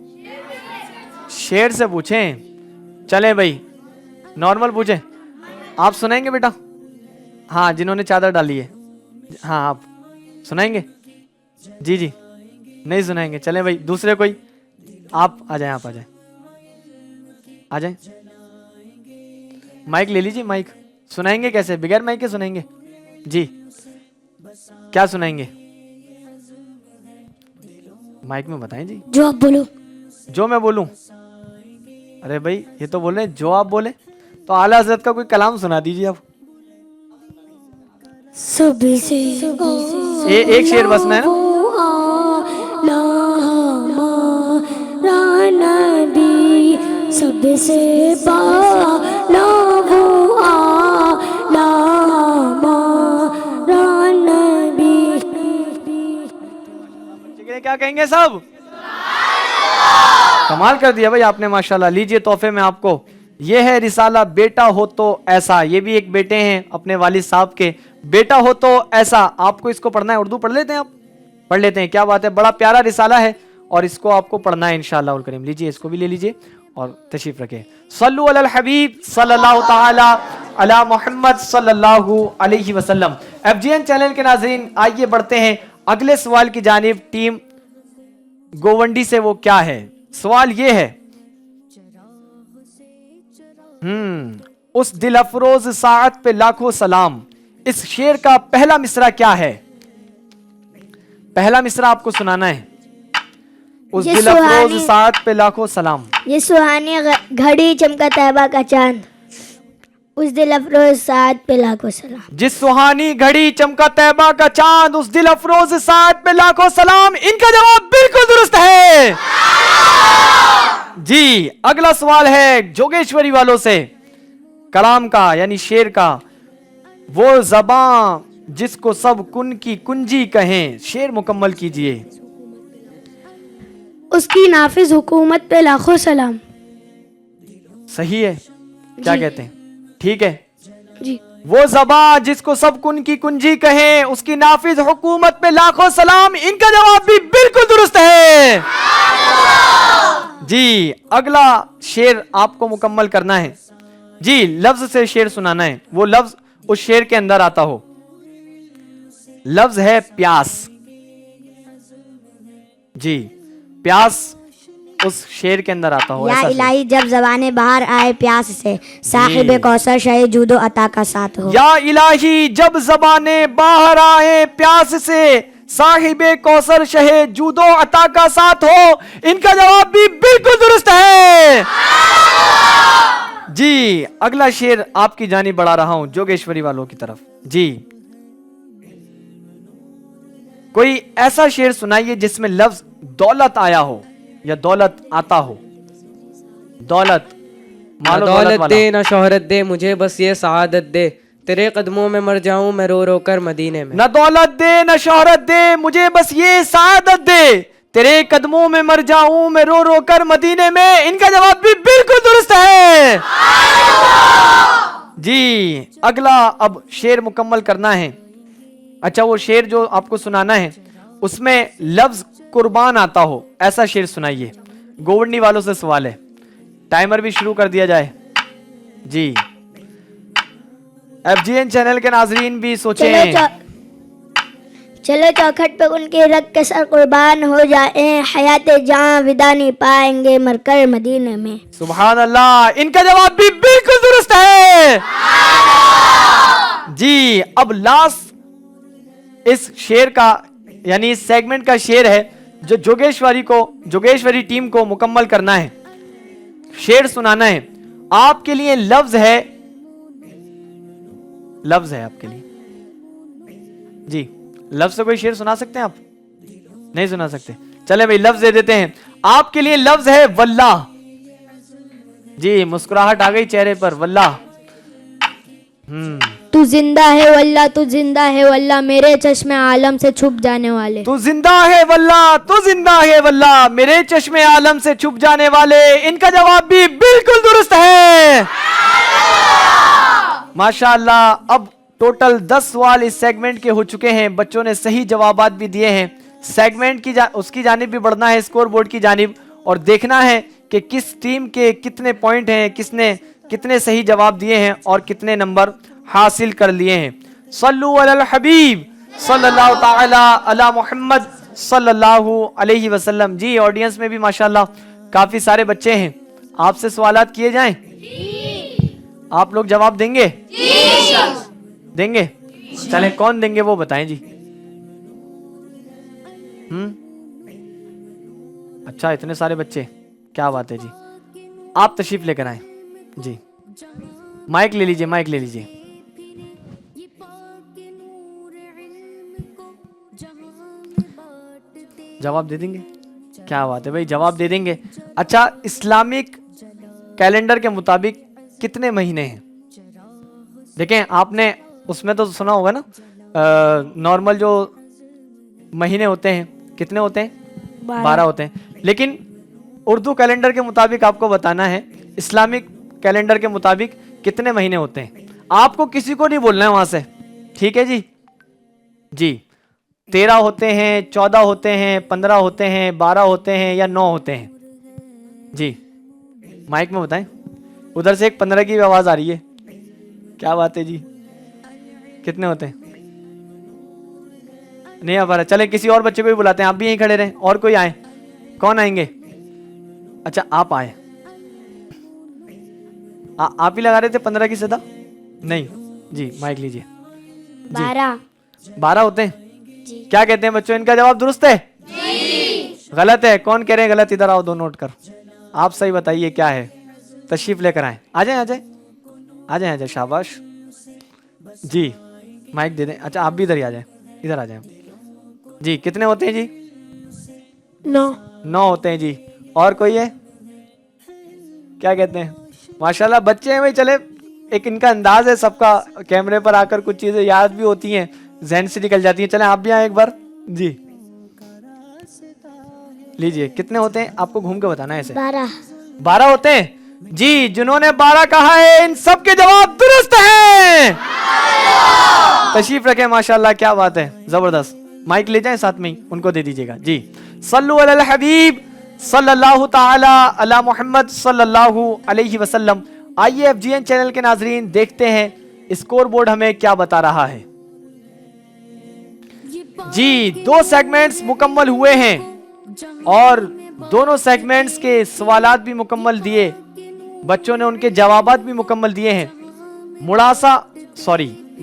शेर से पूछें। चले भाई नॉर्मल पूछें। आप सुनाएंगे बेटा? हाँ जिन्होंने चादर डाली है, हाँ आप सुनाएंगे? जी जी नहीं सुनाएंगे। चले भाई दूसरे कोई, आप आ जाएं, आप आ जाएं, आ जाएं। माइक ले लीजिए, माइक। सुनाएंगे कैसे? बगैर माइक के सुनाएंगे? जी क्या सुनाएंगे? माइक में बताएं जी। जो आप बोलो। जो मैं बोलूं? अरे भाई ये तो बोल रहे हैं जो आप बोले, तो आला हज़रत का कोई कलाम सुना दीजिए आप। सभी से एक शेर बस में है ना। सबसे पाला वो आला हमारा नबी। क्या कहेंगे सब? कमाल कर दिया भाई आपने माशाल्लाह। लीजिए तोहफे में आपको ये है रिसाला बेटा हो तो ऐसा। ये भी एक बेटे हैं अपने वालिद साहब के, बेटा हो तो ऐसा। आपको इसको पढ़ना है, उर्दू पढ़ लेते हैं आप? पढ़ लेते हैं, क्या बात है। बड़ा प्यारा रिसाला है और इसको आपको पढ़ना है इंशाअल्लाह उल करीम। लीजिए इसको भी ले लीजिए और तशरीफ रखें। सल्लु अलल हबीब सल्लल्लाहु ताला अला मुहम्मद सल्लल्लाहु अलैहि वसल्लम। FGN चैनल के नाज़रीन आइए बढ़ते हैं अगले सवाल की जानिब टीम गोवंडी से। वो क्या है? सवाल ये है, उस दिल अफरोज साअत पे लाखों सलाम, इस शेर का पहला मिसरा क्या है? पहला मिसरा आपको सुनाना है। उस दिल अफरोज साअत पे लाखों सलाम। ये सुहानी घड़ी चमका तैबा का चांद, उस दिल अफरोज साअत पे लाखों सलाम। जिस सुहानी घड़ी चमका तैबा का चांद, उस दिल अफरोज साअत पे लाखों सलाम। इनका जवाब बिल्कुल दुरुस्त है। जी अगला सवाल है जोगेश्वरी वालों से, कलाम का यानी शेर का। वो ज़बां जिसको सब कुन की कुंजी कहें, शेर मुकम्मल कीजिए। उसकी नाफिज हुकूमत पे लाखों सलाम। सही है? क्या कहते हैं? ठीक है जी। वो ज़बां जिसको सब कुन की कुंजी कहें, उसकी नाफिज हुकूमत पे लाखों सलाम। इनका जवाब भी बिल्कुल दुरुस्त है। जी अगला शेर आपको मुकम्मल करना है। जी लफ्ज से शेर सुनाना है, वो लफ्ज उस शेर के अंदर आता हो। लफ्ज है प्यास। जी प्यास उस शेर के अंदर आता हो। या ऐसा इलाही जब जबाने बाहर आए प्यास से, साहिब कौसर शहे जूदो अता का साथ हो। या इलाही जब जबाने बाहर आए प्यास से, साहिबे कौसर शहे जूदो अता का साथ हो। इनका जवाब भी बिल्कुल दुरुस्त है। जी अगला शेर आपकी जानिब बढ़ा रहा हूं जोगेश्वरी वालों की तरफ। जी कोई ऐसा शेर सुनाइए जिसमें लफ्ज दौलत आया हो या दौलत आता हो। दौलत मालो दौलत वाला। दे ना शोहरत दे, मुझे बस ये सआदत दे, तेरे कदमों में मर जाऊं मैं रो रो कर मदीने में। न दौलत दे न शोहरत दे, मुझे बस ये सआदत दे, तेरे कदमों में मर जाऊं मैं रो रो कर मदीने में। इनका जवाब भी बिल्कुल दुरुस्त है। जी अगला अब शेर मुकम्मल करना है। अच्छा, वो शेर जो आपको सुनाना है उसमें लफ्ज कुर्बान आता हो ऐसा शेर सुनाइए। गोवंडी वालों से सवाल है, टाइमर भी शुरू कर दिया जाए जी। FGN चैनल के नाजरीन भी सोचें। चलो चौखट पे उनके रग के सर कुर्बान हो जाए, हयात जहां विदा नहीं पाएंगे मरकर मदीने में। सुभान अल्लाह, इनका जवाब भी बिल्कुल दुरुस्त है जी। अब लास्ट इस शेर का यानी इस सेगमेंट का शेर है जो जोगेश्वरी टीम को मुकम्मल करना है, शेर सुनाना है। आपके लिए लफ्ज है आपके लिए जी। लफ्ज से कोई शेर सुना सकते हैं आप? नहीं सुना सकते, चले भाई लफ्ज दे देते हैं। आपके लिए लफ्ज है वल्लाह जी। मुस्कुराहट आ गई चेहरे पर, वल्लाह। तू जिंदा है वल्लाह, तू जिंदा है वल्लाह, मेरे चश्मे आलम से छुप जाने वाले। तू जिंदा है वल्लाह, तू जिंदा है वल्लाह, मेरे चश्मे आलम से छुप जाने वाले। इनका जवाब भी बिल्कुल दुरुस्त है माशाअल्लाह। अब टोटल 10 सवाल इस सेगमेंट के हो चुके हैं, बच्चों ने सही जवाबात भी दिए हैं। सेगमेंट की उसकी जानिब भी बढ़ना है, स्कोर बोर्ड की जानिब, और देखना है कि किस टीम के कितने पॉइंट हैं, किसने कितने सही जवाब दिए हैं और कितने नंबर हासिल कर लिए हैं। सल्लु अलल हबीब सल्लल्लाहु ताला अला मुहम्मद सल्लल्लाहु अलैहि वसल्लम। जी ऑडियंस में भी माशाल्लाह काफी सारे बच्चे हैं, आपसे सवालात किए जाएं, आप लोग जवाब देंगे? देंगे? चलें कौन देंगे वो बताएं जी। अच्छा इतने सारे बच्चे, क्या बात है जी। आप तशरीफ लेकर आए जी, माइक ले लीजिए, माइक ले लीजिए। जवाब दे देंगे? क्या बात है भाई, जवाब दे देंगे। अच्छा, इस्लामिक कैलेंडर के मुताबिक कितने महीने हैं? देखें आपने उसमें तो सुना होगा ना, नॉर्मल जो महीने होते हैं कितने होते हैं? 12 होते हैं। लेकिन उर्दू कैलेंडर के मुताबिक आपको बताना है इस्लामिक कैलेंडर के मुताबिक कितने महीने होते हैं। आपको किसी को नहीं बोलना है वहां से, ठीक है जी? जी 13 होते हैं, 14 होते हैं, 15 होते हैं, 12 होते हैं या 9 होते हैं? जी माइक में बताएं। उधर से एक 15 की भी आवाज आ रही है, क्या बात है जी। कितने होते हैं? नहीं आ पा रहा, चले किसी और बच्चे को भी बुलाते हैं, आप भी यहीं खड़े रहें, और कोई आए। कौन आएंगे? अच्छा आप आए, आप ही लगा रहे थे 15 की सदा? नहीं जी, माइक लीजिए। 12 होते हैं जी। क्या कहते हैं बच्चों, इनका जवाब दुरुस्त है? जी। गलत है। कौन कह रहे हैं गलत? इधर आओ, दो नोट कर। आप सही बताइए क्या है, तशरीफ लेकर आए। आ जाए आ जाए आ जाए आ जाए, शाबाश जी, माइक दे दें। अच्छा आप भी इधर ही आ जाए, इधर आ जाए जी। कितने होते हैं जी? 9 होते हैं जी। और कोई है? क्या कहते हैं? माशाल्लाह बच्चे हैं भाई। चले एक इनका अंदाज है सबका, कैमरे पर आकर कुछ चीजें याद भी होती हैं, जहन से निकल जाती हैं। चले आप भी आए एक बार जी। लीजिए कितने होते हैं, आपको घूम के बताना है ऐसे। 12 होते हैं जी। जिन्होंने 12 कहा है इन सब के जवाब दुरुस्त हैं। तशरीफ रखें, माशाल्लाह क्या बात है, जबरदस्त। माइक ले जाएं साथ में ही, उनको दे दीजिएगा जी। सल्लु अलल हबीब सल्लल्लाहु ताला अला मुहम्मद सल्लल्लाहु अलैहि वसल्लम। आइए FGN चैनल के नाजरीन देखते हैं स्कोर बोर्ड हमें क्या बता रहा है जी। 2 सेगमेंट्स मुकम्मल हुए हैं और दोनों सेगमेंट्स के सवालात भी मुकम्मल दिए, बच्चों ने उनके जवाबात भी मुकम्मल दिए हैं।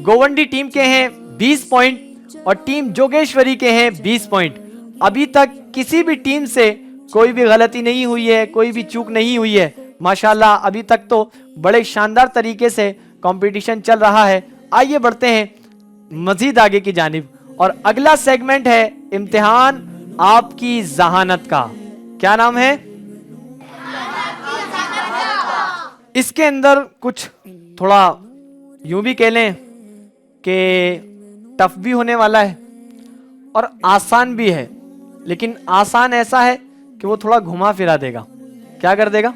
गोवंडी टीम के हैं 20 पॉइंट और टीम जोगेश्वरी के हैं 20 पॉइंट। अभी तक किसी भी टीम से कोई भी गलती नहीं हुई है, कोई भी चूक नहीं हुई है माशाल्लाह। अभी तक तो बड़े शानदार तरीके से कंपटीशन चल रहा है। आइए बढ़ते हैं मजीद आगे की जानिब, और अगला सेगमेंट है इम्तिहान आपकी जहानत का। क्या नाम है इसके अंदर? कुछ थोड़ा यूं भी कह लें कि टफ भी होने वाला है और आसान भी है, लेकिन आसान ऐसा है कि वो थोड़ा घुमा फिरा देगा। क्या कर देगा?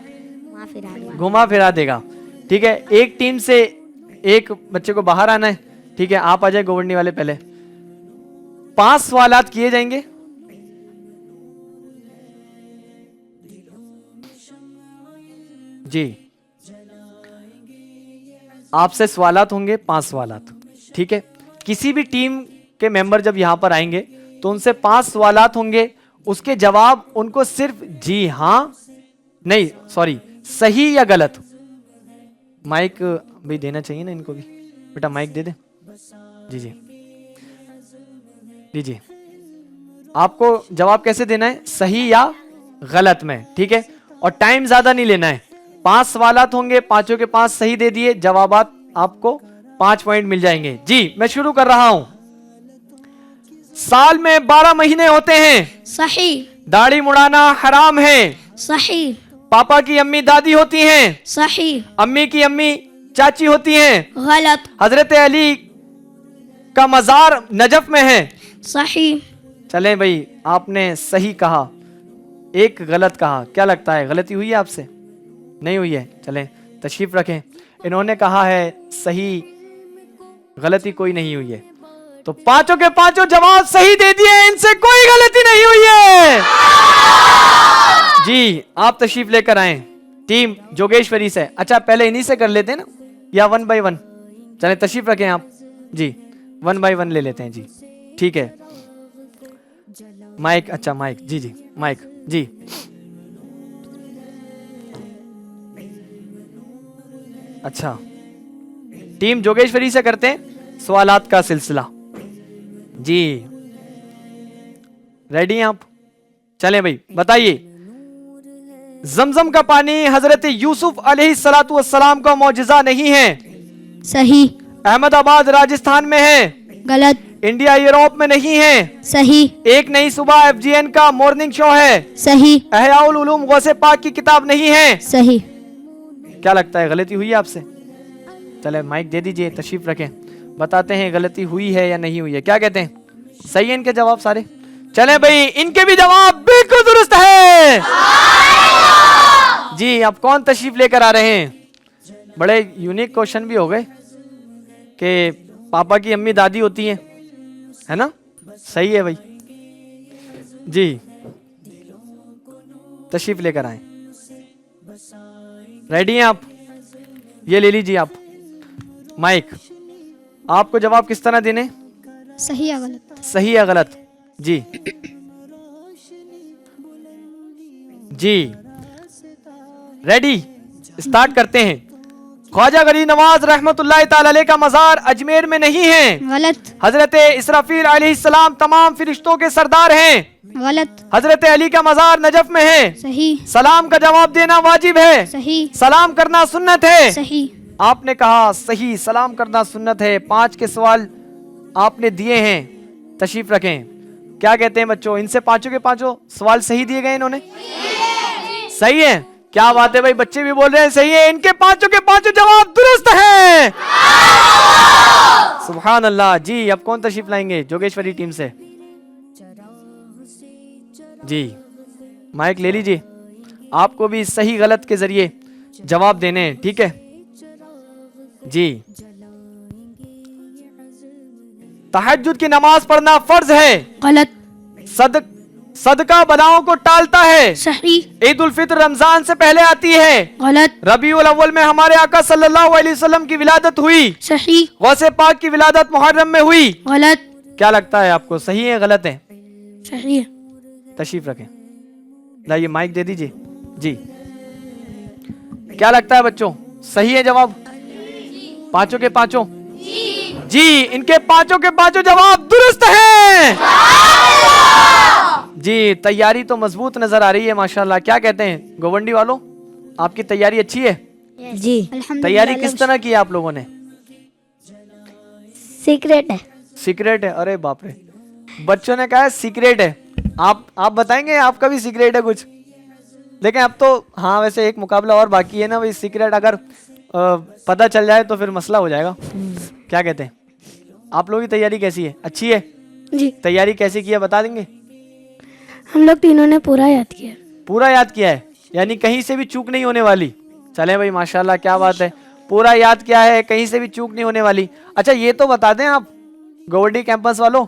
घुमा फिरा देगा। ठीक है, एक टीम से एक बच्चे को बाहर आना है, ठीक है, आप आ जाए गोवर्नी वाले पहले। 5 सवालात किए जाएंगे। जी, आपसे सवालात होंगे 5 सवालात, ठीक है। किसी भी टीम के मेंबर जब यहां पर आएंगे तो उनसे 5 सवालात होंगे, उसके जवाब उनको सिर्फ जी हाँ, नहीं सॉरी, सही या गलत। माइक भी देना चाहिए ना इनको भी, बेटा माइक दे दे। जी जी लीजिए, आपको जवाब कैसे देना है, सही या गलत में, ठीक है। और टाइम ज्यादा नहीं लेना है। 5 सवालात होंगे, 5 के 5 सही दे दिए, जवाबात आपको 5 पॉइंट मिल जाएंगे। जी, मैं शुरू कर रहा हूं। साल में 12 महीने होते हैं, सही दाढ़ी मुड़ाना हराम है, सही पापा की अम्मी दादी होती हैं, सही अम्मी की अम्मी चाची होती हैं, गलत हजरत अली का मजार नजफ में है। सही चलें भाई, आपने सही कहा, एक गलत कहा, क्या लगता है गलती हुई है आपसे? नहीं हुई है, चलें तशरीफ रखें। इन्होंने कहा है सही, गलती कोई नहीं हुई है, तो 5 के 5 जवाब सही दे दिए, इनसे कोई गलती नहीं हुई है। जी, आप तशरीफ लेकर आए टीम जोगेश्वरी से। अच्छा, पहले इन्हीं से कर लेते हैं ना, या 1 बाय 1? चलें तशरीफ रखें आप जी, 1 बाय 1 ले लेते हैं जी, ठीक है। माइक, अच्छा माइक, जी जी माइक जी। अच्छा, टीम जोगेश्वरी से करते हैं सवालात का सिलसिला। जी, रेडी हैं आप? चलें भाई, बताइए। जमजम का पानी हजरत यूसुफ अलैहिस्सलातु वस्सलाम का मौजिजा नहीं है? सही। अहमदाबाद राजस्थान में है? गलत। इंडिया यूरोप में नहीं है? सही। एक नई सुबह FGN का मॉर्निंग शो है? सही। अहयाउल उलूम गौसे पाक की किताब नहीं है? सही। क्या लगता है गलती हुई है आपसे? चले माइक दे दीजिए, तशरीफ रखें, बताते हैं गलती हुई है या नहीं हुई है। क्या कहते हैं, सही है इनके जवाब सारे? चले भाई, इनके भी जवाब बिल्कुल दुरुस्त है। जी, अब कौन तशरीफ लेकर आ रहे हैं? बड़े यूनिक क्वेश्चन भी हो गए कि पापा की अम्मी दादी होती हैं, है ना? सही है भाई। जी, तशरीफ लेकर आए। रेडी हैं आप? ये ले लीजिए आप माइक। आपको जवाब किस तरह देने? सही या गलत? सही या गलत? जी जी, रेडी, स्टार्ट करते हैं। ख्वाजा गरीब नवाज रहमतुल्लाह ताला अलैह का मजार अजमेर में नहीं है? गलत। हजरत इसराफील अलैहिस्सलाम तमाम फरिश्तों के सरदार हैं? गलत। हजरत अली का मजार नजफ में है? सही। सलाम का जवाब देना वाजिब है? सही। सलाम करना सुन्नत है? सही। आपने कहा सही, सलाम करना सुन्नत है। 5 के सवाल आपने दिए हैं, तशरीफ रखें। क्या कहते हैं बच्चों, इनसे 5 के 5 सवाल सही दिए गए इन्होंने? सही है, क्या बात है भाई, बच्चे भी बोल रहे हैं सही है। इनके 5 के 5 जवाब दुरुस्त है। सुभान अल्लाह। जी, अब कौन तशरीफ लाएंगे जोगेश्वरी टीम से? जी, माइक ले लीजिए, आपको भी सही गलत के जरिए जवाब देने हैं, ठीक है जी। तहज्जुद की नमाज पढ़ना फर्ज है? गलत। सदका बलाओं को टालता है? सही। ईद उल फित्र रमजान से पहले आती है? गलत। रबीउल अव्वल में हमारे आका सल्लल्लाहु अलैहि वसल्लम की विलादत हुई? सही। गौसे पाक की विलादत मुहर्रम में हुई? गलत। क्या लगता है आपको, सही है गलत है? सही है। तशरीफ रखें, लाइए माइक दे दीजिए जी। क्या लगता है बच्चों, सही है जवाब? 5 के 5? जी, इनके 5 के 5 जवाब दुरुस्त हैं। जी, तैयारी तो मजबूत नजर आ रही है माशाल्लाह। क्या कहते हैं गोवंडी वालों, आपकी तैयारी अच्छी है? जी। तैयारी किस तरह की है आप लोगों ने? सीक्रेट है। सीक्रेट है? अरे बाप रे, बच्चों ने कहा है सीक्रेट है। आप बताएंगे आपका भी सीक्रेट है कुछ? लेकिन अब तो हाँ, वैसे एक मुकाबला और बाकी है ना भाई, सीक्रेट अगर पता चल जाए तो फिर मसला हो जाएगा। क्या कहते हैं, आप लोगों की तैयारी कैसी है? अच्छी है जी। तैयारी कैसे की है बता देंगे? हम लोग तीनों ने पूरा याद किया। पूरा याद किया है, यानी कहीं से भी चूक नहीं होने वाली। चले भाई माशाल्लाह, क्या बात है। पूरा याद किया है, कहीं से भी चूक नहीं होने वाली। अच्छा ये तो बता दें आप गोवर्डी कैंपस वालों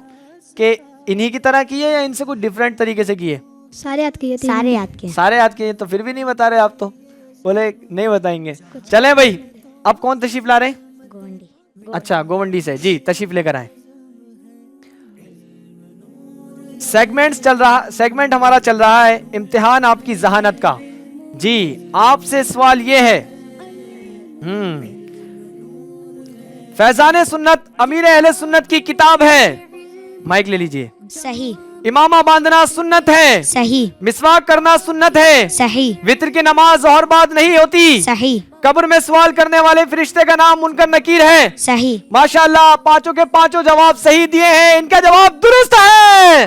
कि इन्हीं की तरह की है या इनसे कुछ डिफरेंट तरीके से की है? सारे याद किए थे। सारे याद किए। सारे याद किए, तो फिर भी नहीं बता रहे आप, तो बोले नहीं बताएंगे। चले भाई, अब कौन तशरीफ ला रहे हैं? अच्छा गोवंडी से जी, तशरीफ लेकर आए। सेगमेंट हमारा चल रहा है इम्तिहान आपकी जहानत का। जी आपसे सवाल ये है, फैजान सुन्नत अमीर अहले सुन्नत की किताब है, माइक ले लीजिए। सही। इमामा बांधना सुन्नत है। सही। मिसवाक करना सुन्नत है। सही। वित्र की नमाज और बाद नहीं होती। सही। कब्र में सवाल करने वाले फरिश्ते का नाम मुनकर नकीर है। सही। माशाल्लाह पांचों के पांचों जवाब सही दिए हैं, इनका जवाब दुरुस्त है।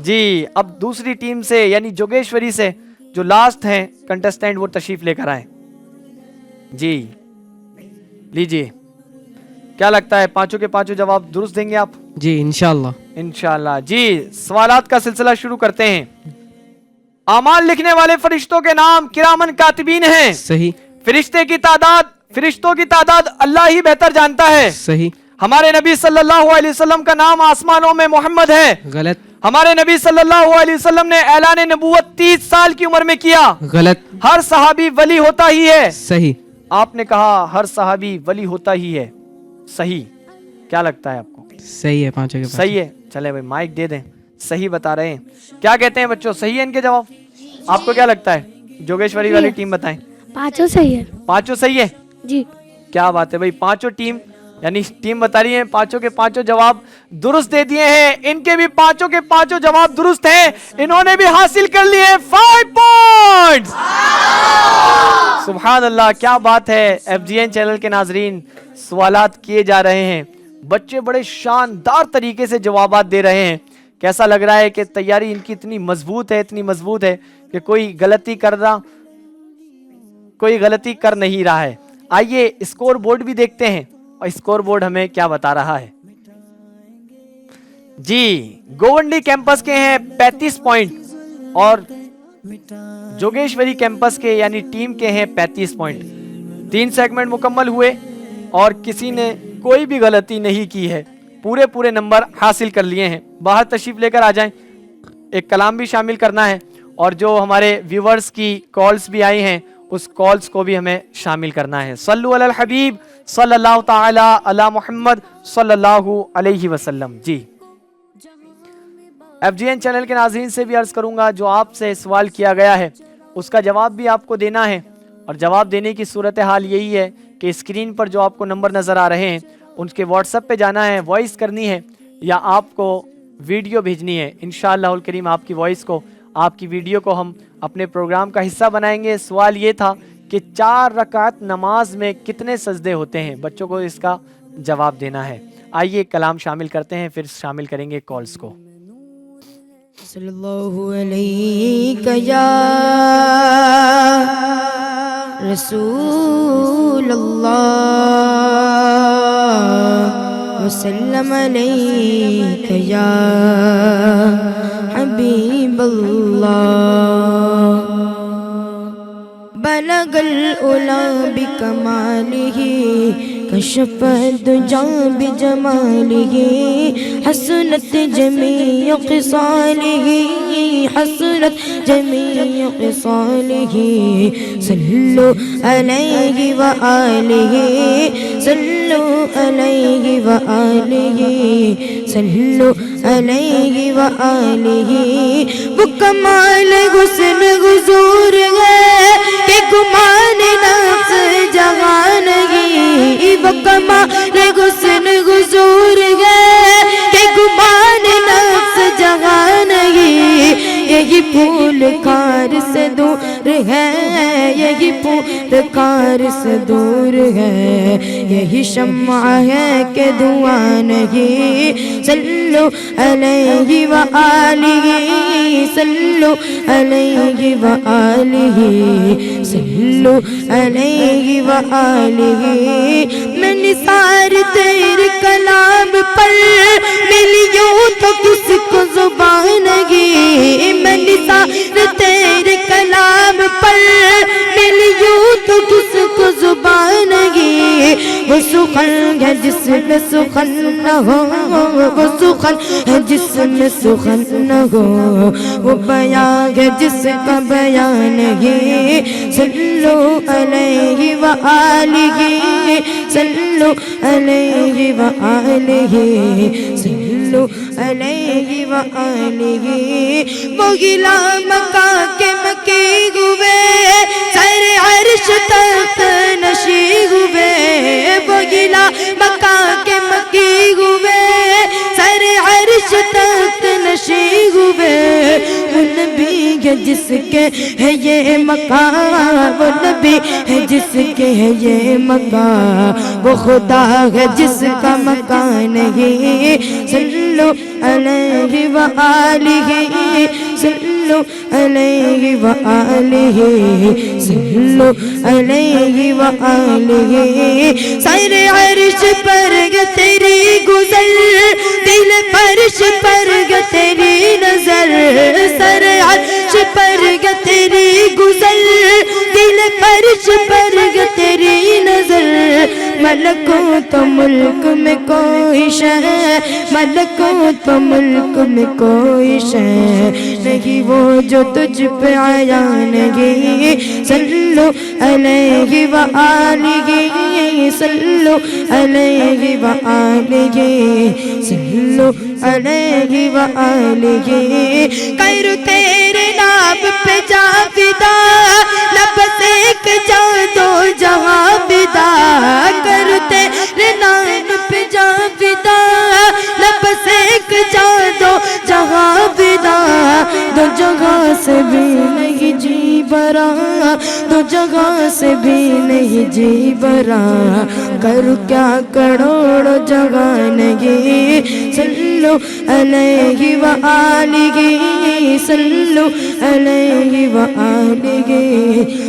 जी अब दूसरी टीम से यानी जोगेश्वरी से जो लास्ट हैं कंटेस्टेंट वो तशरीफ लेकर आए। जी लीजिए, क्या लगता है पांचों के पांचों जवाब दुरुस्त देंगे आप? जी इंशाल्लाह। इंशाल्लाह। जी सवालात का सिलसिला शुरू करते हैं। आमाल लिखने वाले फरिश्तों के नाम किरामन कातिबीन हैं। सही। फरिश्तों की तादाद अल्लाह ही बेहतर जानता है। सही। हमारे नबी सल्लल्लाहु अलैहि वसल्लम का नाम आसमानों में मोहम्मद है। गलत। हमारे नबी सल्लल्लाहु अलैहि वसल्लम ने ऐलान नबूवत 30 साल की उम्र में किया। गलत। हर सहाबी वली होता ही है। सही। आपने कहा हर सहाबी वली होता ही है, सही। क्या लगता है आपको? सही है, पांचों के सही है। चले भाई माइक दे दें, सही बता रहे हैं। क्या कहते हैं बच्चों, सही है इनके जवाब? आपको क्या लगता है? जोगेश्वरी वाली टीम बताएं। पाँचों सही है पांचों सही है। जी। क्या बात है भाई, पांचों टीम यानी टीम बता रही है पांचों के पांचों जवाब दुरुस्त दे दिए हैं। इनके भी पांचों के पांचों जवाब दुरुस्त हैं। इन्होंने भी हासिल कर लिए 5 पॉइंट्स। सुभान अल्लाह, क्या बात है। FGN चैनल के नाजरीन सवालात किए जा रहे हैं, बच्चे बड़े शानदार तरीके से जवाबात दे रहे हैं। कैसा लग रहा है कि तैयारी इनकी इतनी मजबूत है, इतनी मजबूत है कि कोई गलती कर नहीं रहा है। आइए स्कोर बोर्ड भी देखते हैं और स्कोर बोर्ड हमें क्या बता रहा है। जी गोवंडी कैंपस के हैं 35 पॉइंट और जोगेश्वरी कैंपस के यानी टीम के हैं 35 पॉइंट। 3 सेगमेंट मुकम्मल हुए और किसी ने कोई भी गलती नहीं की है, पूरे नंबर हासिल कर लिए हैं। बाहर तशरीफ लेकर आ जाएं, एक कलाम भी शामिल करना है और जो हमारे व्यूवर्स की कॉल्स भी आई हैं उस कॉल्स को भी हमें शामिल करना है। सल्लु अलल हबीब सल्लल्लाहु ताला अला मुहम्मद सल्लल्लाहु अलैहि वसल्लम। जी FGN चैनल के नाज़रीन से भी अर्ज करूंगा, जो आपसे सवाल किया गया है उसका जवाब भी आपको देना है और जवाब देने की सूरत हाल यही है कि स्क्रीन पर जो आपको नंबर नज़र आ रहे हैं उनके व्हाट्सएप पे जाना है, वॉइस करनी है या आपको वीडियो भेजनी है। इंशाअल्लाहुल करीम आपकी वॉइस को, आपकी वीडियो को हम अपने प्रोग्राम का हिस्सा बनाएंगे। सवाल ये था कि 4 रकात नमाज में कितने सजदे होते हैं, बच्चों को इसका जवाब देना है। आइए कलाम शामिल करते हैं, फिर शामिल करेंगे कॉल्स को। सल्लल्लाहु अलैहि या रसूल अल्लाह वसल्लम अलैहि या हबीब अल्लाह बलगल उला बिकमालिही कशफत दुजा बिजमालिही हसनत जमीअ क़िसालिही हसनत जमीअ क़िसालिही सल्लु अलैहि व आलिही सल्लु अलैहि व आलिही सल्लु अलैहि व आलिही। वो कमाल हुस्न हुजूर है कि गुमान नफ्स जहां नहीं। वो कमाल हुस्न हुजूर है कि गुमान नफ्स जहां नहीं। यही फूल खार से दूर है, यही फूल खार से दूर है, यही शम्मा है कि धुआं नहीं। सल्लु अलैहि व आलिही सल्लु अलैहि व आलिही सल्लु अलैहि व आलिही। मैं निसार तेरे कलाम पर मिलियों तो किसको जुबान नहीं। मैं निसार तेरे कलाम पर मिलियों तो किसको वो सुखन है जिसमें सुखन न हो, वो सुखन है जिसमें सुखन न हो, वो बयां है जिसका बयान नहीं। सल्लु अलैहि व आलिहि, सल्लु अलैहि व आलिहि, सल्लु अलैहि व आलिहि। वो गिला मक्का के मक्की हुए, सर अर्श तख्त नशी हुए, वो गिला मक्का के मक्की हुए, सर अर्श तख्त नशी हुए। वो नबी है जिसके है ये मकान, वो नबी है जिसके है ये मकान, वो खुदा है जिसका मकान नहीं। सल्लु अलैहि व आलिहि, सल्लु अलैहि व आलिहि, सल्लु अलैहि व आलिहि। सर अर्श पर ग तेरी गुज़र, दिल फर्श पर ग तेरी नजर, सर अर्श पर ग तेरी गुज़र, दिल फर्श पर ग तेरी नजर। मलकूत मुल्क में कोई शय, मलकूत मुल्क में कोई शय नहीं वो जो तुझ पे आया नहीं। सल्लु अलैहि व आलिहि, सल्लु अलैहि व आलिहि, सल्लु अलैहि व आलिहि। कर तेरे नाम पे जा फिदा, लब से एक जा दो जहां फिदा, कर तेरे नाम पे जा फिदा, लब से एक जा दो जहां फिदा। दो जगह से भी नहीं जी भरा, दो जगह से भी नहीं जी भरा, कर क्या करोड़ों जगह नहीं। सल्लु अलैहि व आलिहि, सल्लु अलैहि व आलिहि,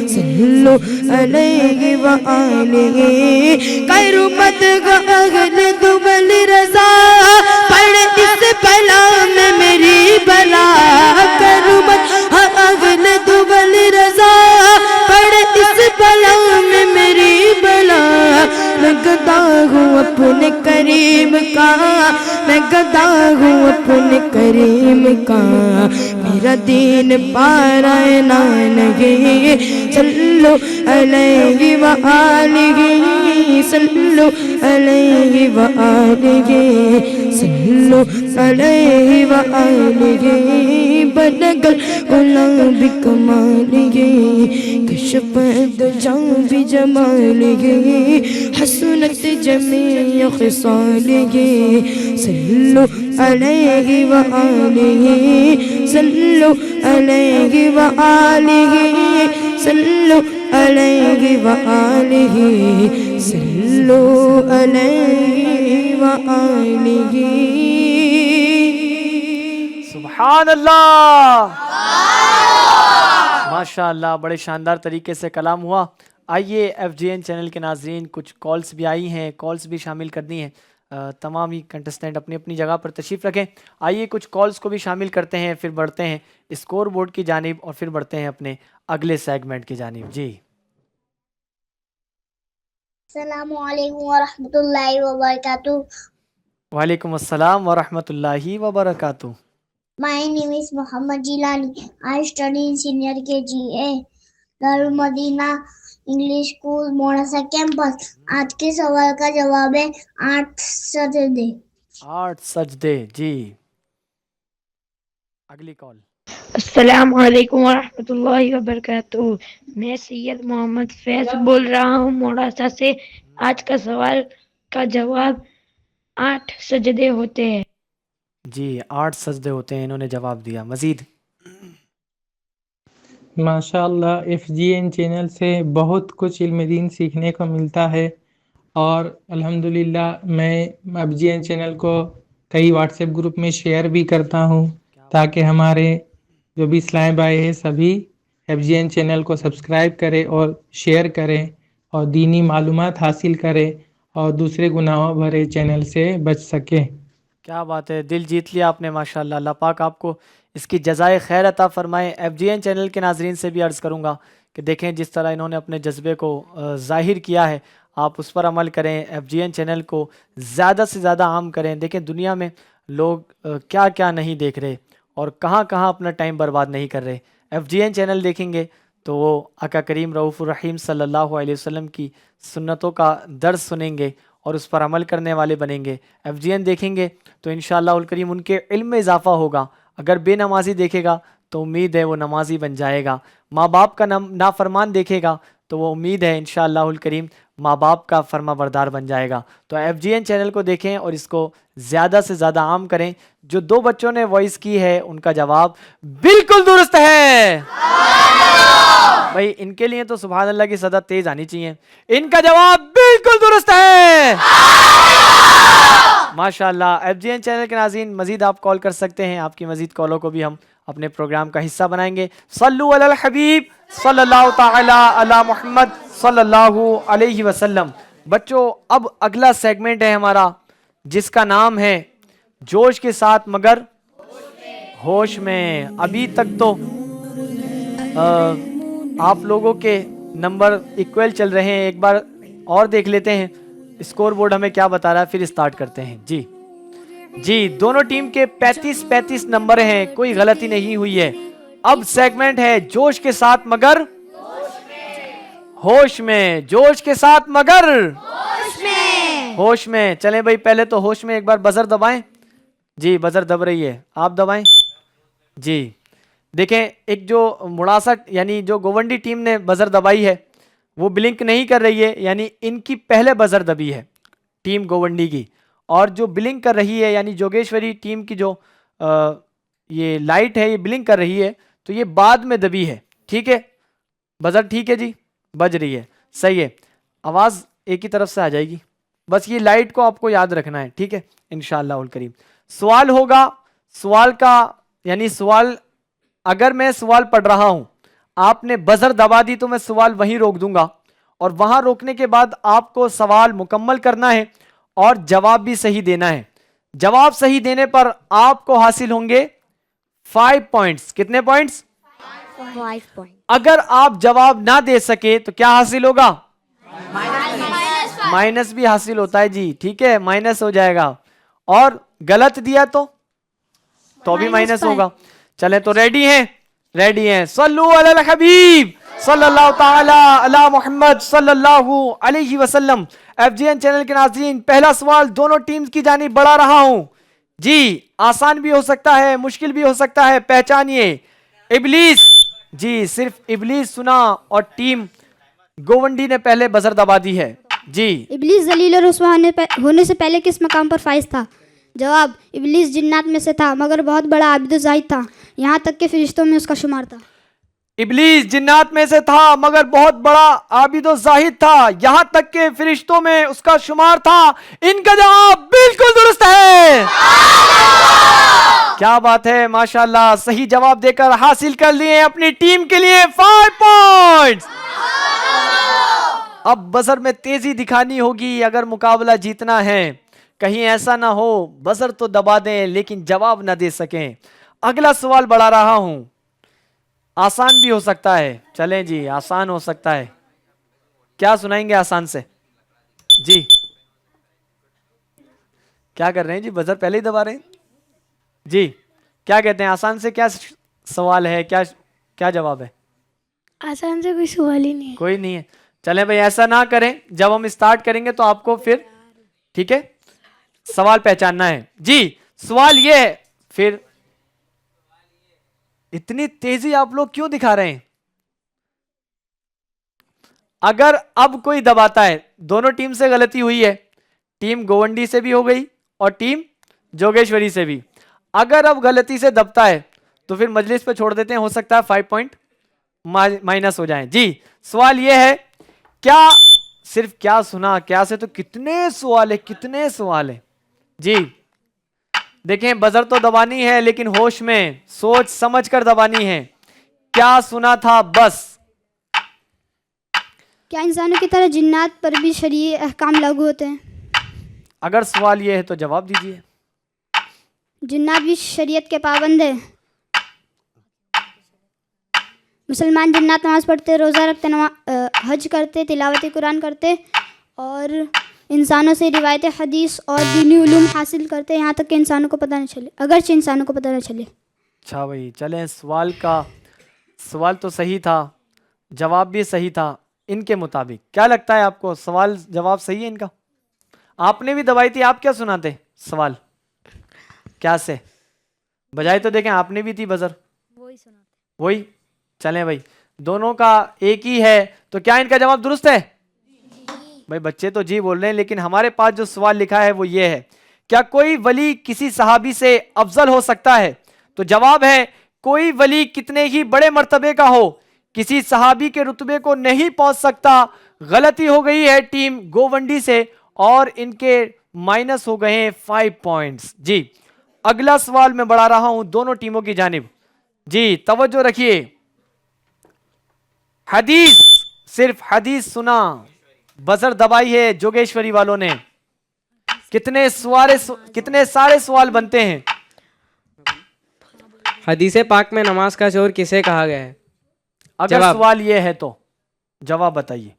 सल्लु अलैहि व आलिहि। करू मत अगल दुबल रजा, पढ़ इस बला में मेरी बला, करू मत अगल दुबल रजा, पढ़ इस बला में मेरी बला। मैं गदा हूँ अपने करीम का, मैं गदा हूँ अपने करीम का, मेरा दीन पारायना नहीं। सल्लु अलैहि व आलिहि, सल्लु अलैहि व आलिहि, सल्लु अलैहि व आलिहि। बनगल गुलाबी कमालिहि, कशफ दुजा भी जमालिहि, हसनत जमीअ खिसालिहि। सल्लु अलैहि व आलिहि, सल्लु अलैहि व आलिहि, सल्लु अलैहि व आलिहि, सल्लु अलैहि व आलिहि। सुभान अल्लाह, माशाअल्लाह, बड़े शानदार तरीके से कलाम हुआ। आइए FGN चैनल के नाजरीन, कुछ कॉल्स भी आई हैं, कॉल्स भी शामिल करनी है। तमाम ही कंटेस्टेंट अपनी अपनी जगह पर तशरीफ़ रखें। आइए कुछ कॉल्स को भी शामिल करते हैं, फिर बढ़ते हैं स्कोर बोर्ड की जानिब और फिर बढ़ते हैं अपने अगले सेगमेंट की जानिब। जी, अस्सलामु अलैकुम व रहमतुल्लाहि व बरकातुहू। वालेकुम अस्सलाम व रहमतुल्लाहि व बरकातुहू। My name is Muhammad Jilani. I study in senior KGA, Darul Madina English School, Modasa campus. आज के सवाल का जवाब है 8 सजदे। 8 सजदे। जी, अगली कॉल। अस्सलामु अलैकुम वरहमतुल्लाहि वबरकातुहू। मैं सैयद मोहम्मद फैज बोल रहा हूँ मोड़ासा से। आज का सवाल का जवाब 8 सजदे होते हैं। जी, 8 सजदे होते हैं, इन्होंने जवाब दिया। मजीद। माशाअल्लाह, FGN चैनल से बहुत कुछ इल्म दीन सीखने को मिलता है और अल्हम्दुलिल्लाह मैं FGN चैनल को कई व्हाट्सएप ग्रुप में शेयर भी करता हूँ ताकि हमारे जो भी इस्लाम भाई है सभी FGN चैनल को सब्सक्राइब करें और शेयर करें और दीनी मालूमात हासिल करें और दूसरे गुनाहों भरे चैनल से बच सकें। क्या बात है, दिल जीत लिया आपने माशाल्लाह। अल्लाह पाक आपको इसकी जज़ाए खैर अता फरमाए। FGN चैनल के नाजरीन से भी अर्ज़ करूँगा कि देखें जिस तरह इन्होंने अपने जज्बे को ज़ाहिर किया है, आप उस पर अमल करें, FGN चैनल को ज़्यादा से ज़्यादा आम करें। देखें दुनिया में लोग क्या क्या नहीं देख रहे और कहाँ कहाँ अपना टाइम बर्बाद नहीं कर रहे। FGN चैनल देखेंगे तो वो आका करीम रऊफ़ुर रहीम सल्लल्लाहु अलैहि वसल्लम की सुन्नतों का दर्स सुनेंगे और उस पर अमल करने वाले बनेंगे। FGN देखेंगे तो इंशाअल्लाह उल करीम उनके इल्म में इजाफ़ा होगा। अगर बेनमाजी देखेगा तो उम्मीद है वो नमाजी बन जाएगा। माँ बाप का नाफरमान देखेगा तो वो उम्मीद है इंशाअल्लाह उल करीम माँ बाप का फर्मा बरदार बन जाएगा। तो FGN चैनल को देखें और इसको ज़्यादा से ज़्यादा आम करें। जो 2 बच्चों ने वॉइस की है उनका जवाब बिल्कुल दुरुस्त है। भाई इनके लिए तो सुभान अल्लाह की सदा तेज आनी चाहिए। इनका जवाब बिल्कुल दुरुस्त है। माशाअल्लाह। FGN चैनल के नाज़रीन मज़ीद आप कॉल कर सकते हैं। आपकी मज़ीद कॉलों को भी हम अपने प्रोग्राम का हिस्सा बनाएंगे। सल्लु अलल हबीब सल्लल्लाहु ताला अला मुहम्मद सल्लल्लाहु अलैहि वसल्लम। बच्चों अब अगला सेगमेंट है हमारा जिसका नाम है जोश के साथ मगर होश में। अभी तक तो आप लोगों के नंबर इक्वल चल रहे हैं। एक बार और देख लेते हैं स्कोर बोर्ड हमें क्या बता रहा है, फिर स्टार्ट करते हैं। जी दोनों टीम के 35-35 नंबर हैं, कोई गलती नहीं हुई है। अब सेगमेंट है जोश के साथ मगर होश में। जोश के साथ मगर होश में। चलें भाई पहले तो होश में एक बार बजर दबाएं। जी बजर दब रही है, आप दबाएं। जी देखें एक जो मुड़ासा यानी जो गोवंडी टीम ने बजर दबाई है वो ब्लिंक नहीं कर रही है, यानी इनकी पहले बजर दबी है टीम गोवंडी की। और जो ब्लिंक कर रही है यानी जोगेश्वरी टीम की जो ये लाइट है ये ब्लिंक कर रही है तो ये बाद में दबी है। ठीक है बजर ठीक है जी, बज रही है, सही है। आवाज़ एक ही तरफ से आ जाएगी, बस ये लाइट को आपको याद रखना है। ठीक है इंशाअल्लाह उल करीम। सवाल होगा, सवाल का यानी सवाल अगर मैं सवाल पढ़ रहा हूं आपने बजर दबा दी तो मैं सवाल वहीं रोक दूंगा और वहां रोकने के बाद आपको सवाल मुकम्मल करना है और जवाब भी सही देना है। जवाब सही देने पर आपको हासिल होंगे 5 पॉइंट्स। कितने पॉइंट्स? 5 पॉइंट। अगर आप जवाब ना दे सके तो क्या हासिल होगा? माइनस भी हासिल होता है जी। ठीक है माइनस हो जाएगा। और गलत दिया तो भी माइनस होगा। चलें तो रेडी हैं? रेडी हैं। सल्लु अलल हबीब सल्लल्लाहु ताला अला मुहम्मद सल्लल्लाहु अलैहि वसल्लम। FGN चैनल के नाज़रीन पहला सवाल दोनों टीम्स की जानिब बढ़ा रहा हूं जी। आसान भी हो सकता है मुश्किल भी हो सकता है, पहचानिए। इबलीस जी, सिर्फ इबलीस सुना और टीम गोवंडी ने पहले बजर दबा दी है जी। इबलीस जलील और रुस्वा होने से पहले किस मकाम पर फाइज था? जवाब इबलीस जिन्नात में से था मगर बहुत बड़ा आबिद ज़ाहिद था, यहाँ तक के फरिश्तों में उसका शुमार था। इबलीस जिन्नात में से था मगर बहुत बड़ा आबिद ज़ाहिद था, यहाँ तक के फरिश्तों में उसका शुमार था। इनका जवाब बिल्कुल दुरुस्त है। क्या बात है माशाल्लाह। सही जवाब देकर हासिल कर लिए अपनी टीम के लिए 5 पॉइंट्स। अब बजर में तेजी दिखानी होगी अगर मुकाबला जीतना है। कहीं ऐसा ना हो बजर तो दबा दें लेकिन जवाब ना दे सकें। अगला सवाल बढ़ा रहा हूं, आसान भी हो सकता है। चलें जी आसान हो सकता है। क्या सुनाएंगे आसान से? जी क्या कर रहे हैं जी? बजर पहले ही दबा रहे हैं जी। क्या कहते हैं आसान से क्या सवाल है, क्या जवाब है? आसान से कोई सवाल ही नहीं है। कोई नहीं है। चलें भाई ऐसा ना करें, जब हम स्टार्ट करेंगे तो आपको फिर ठीक है सवाल पहचानना है जी। सवाल ये है, फिर इतनी तेजी आप लोग क्यों दिखा रहे हैं? अगर अब कोई दबाता है, दोनों टीम से गलती हुई है, टीम गोवंडी से भी हो गई और टीम जोगेश्वरी से भी। अगर अब गलती से दबता है तो फिर मजलिस पे छोड़ देते हैं, हो सकता है 5 पॉइंट माइनस हो जाएं जी। सवाल यह है, क्या सिर्फ क्या सुना, क्या से तो कितने सवाल है जी। देखें बजर तो दबानी है लेकिन होश में सोच समझ कर दबानी है। क्या सुना था बस? क्या इंसानों की तरह जिन्नात पर भी शरीय अहकाम लागू होते हैं? अगर सवाल ये है तो जवाब दीजिए। जिन्नात भी शरीयत के पाबंद है। मुसलमान जिन्नात नमाज पढ़ते, रोज़ा रखते, हज करते, तिलावत कुरान करते और इंसानों से रिवायत हदीस और दीनी उलूम हासिल करते हैं, यहाँ तक कि इंसानों को पता न चले, अगरचे इंसानों को पता न चले। अच्छा भाई, चलें सवाल तो सही था, जवाब भी सही था इनके मुताबिक। क्या लगता है आपको, सवाल जवाब सही है इनका? आपने भी दबाई थी, आप क्या सुनाते सवाल? क्या से बजाय तो देखें, आपने भी थी बजर, वही। चलें भाई, दोनों का एक ही है, तो क्या इनका जवाब दुरुस्त है? भाई बच्चे तो जी बोल रहे हैं, लेकिन हमारे पास जो सवाल लिखा है वो ये है, क्या कोई वली किसी सहाबी से अफजल हो सकता है? तो जवाब है, कोई वली कितने ही बड़े मर्तबे का हो, किसी सहाबी के रुतबे को नहीं पहुंच सकता। गलती हो गई है टीम गोवंडी से और इनके माइनस हो गए हैं 5 पॉइंट्स। जी, अगला सवाल मैं बढ़ा रहा हूं दोनों टीमों की जानिब। जी तवज्जो रखिए, हदीस, सिर्फ हदीस सुना, बजर दबाई है जोगेश्वरी वालों ने। कितने सारे सवाल बनते हैं? हदीस पाक में नमाज का शोर किसे कहा गया है? अगर सवाल ये है तो जवाब बताइए।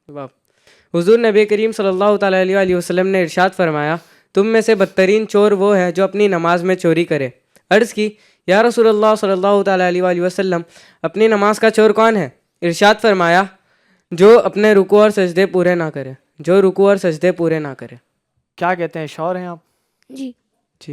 हुजूर नबी करीम सल्लल्लाहु अलैहि वसल्लम ने इरशाद फरमाया, तुम में से बदतरीन चोर वो है जो अपनी नमाज में चोरी करे। अर्ज़ की, या रसूलल्लाह सल्लल्लाहु अलैहि वसल्लम, अपनी नमाज का चोर कौन है? इरशाद फरमाया, जो अपने रुकू और सजदे पूरे ना करे, जो रुकू और सजदे पूरे ना करे। क्या कहते हैं, श्योर हैं आप? जी।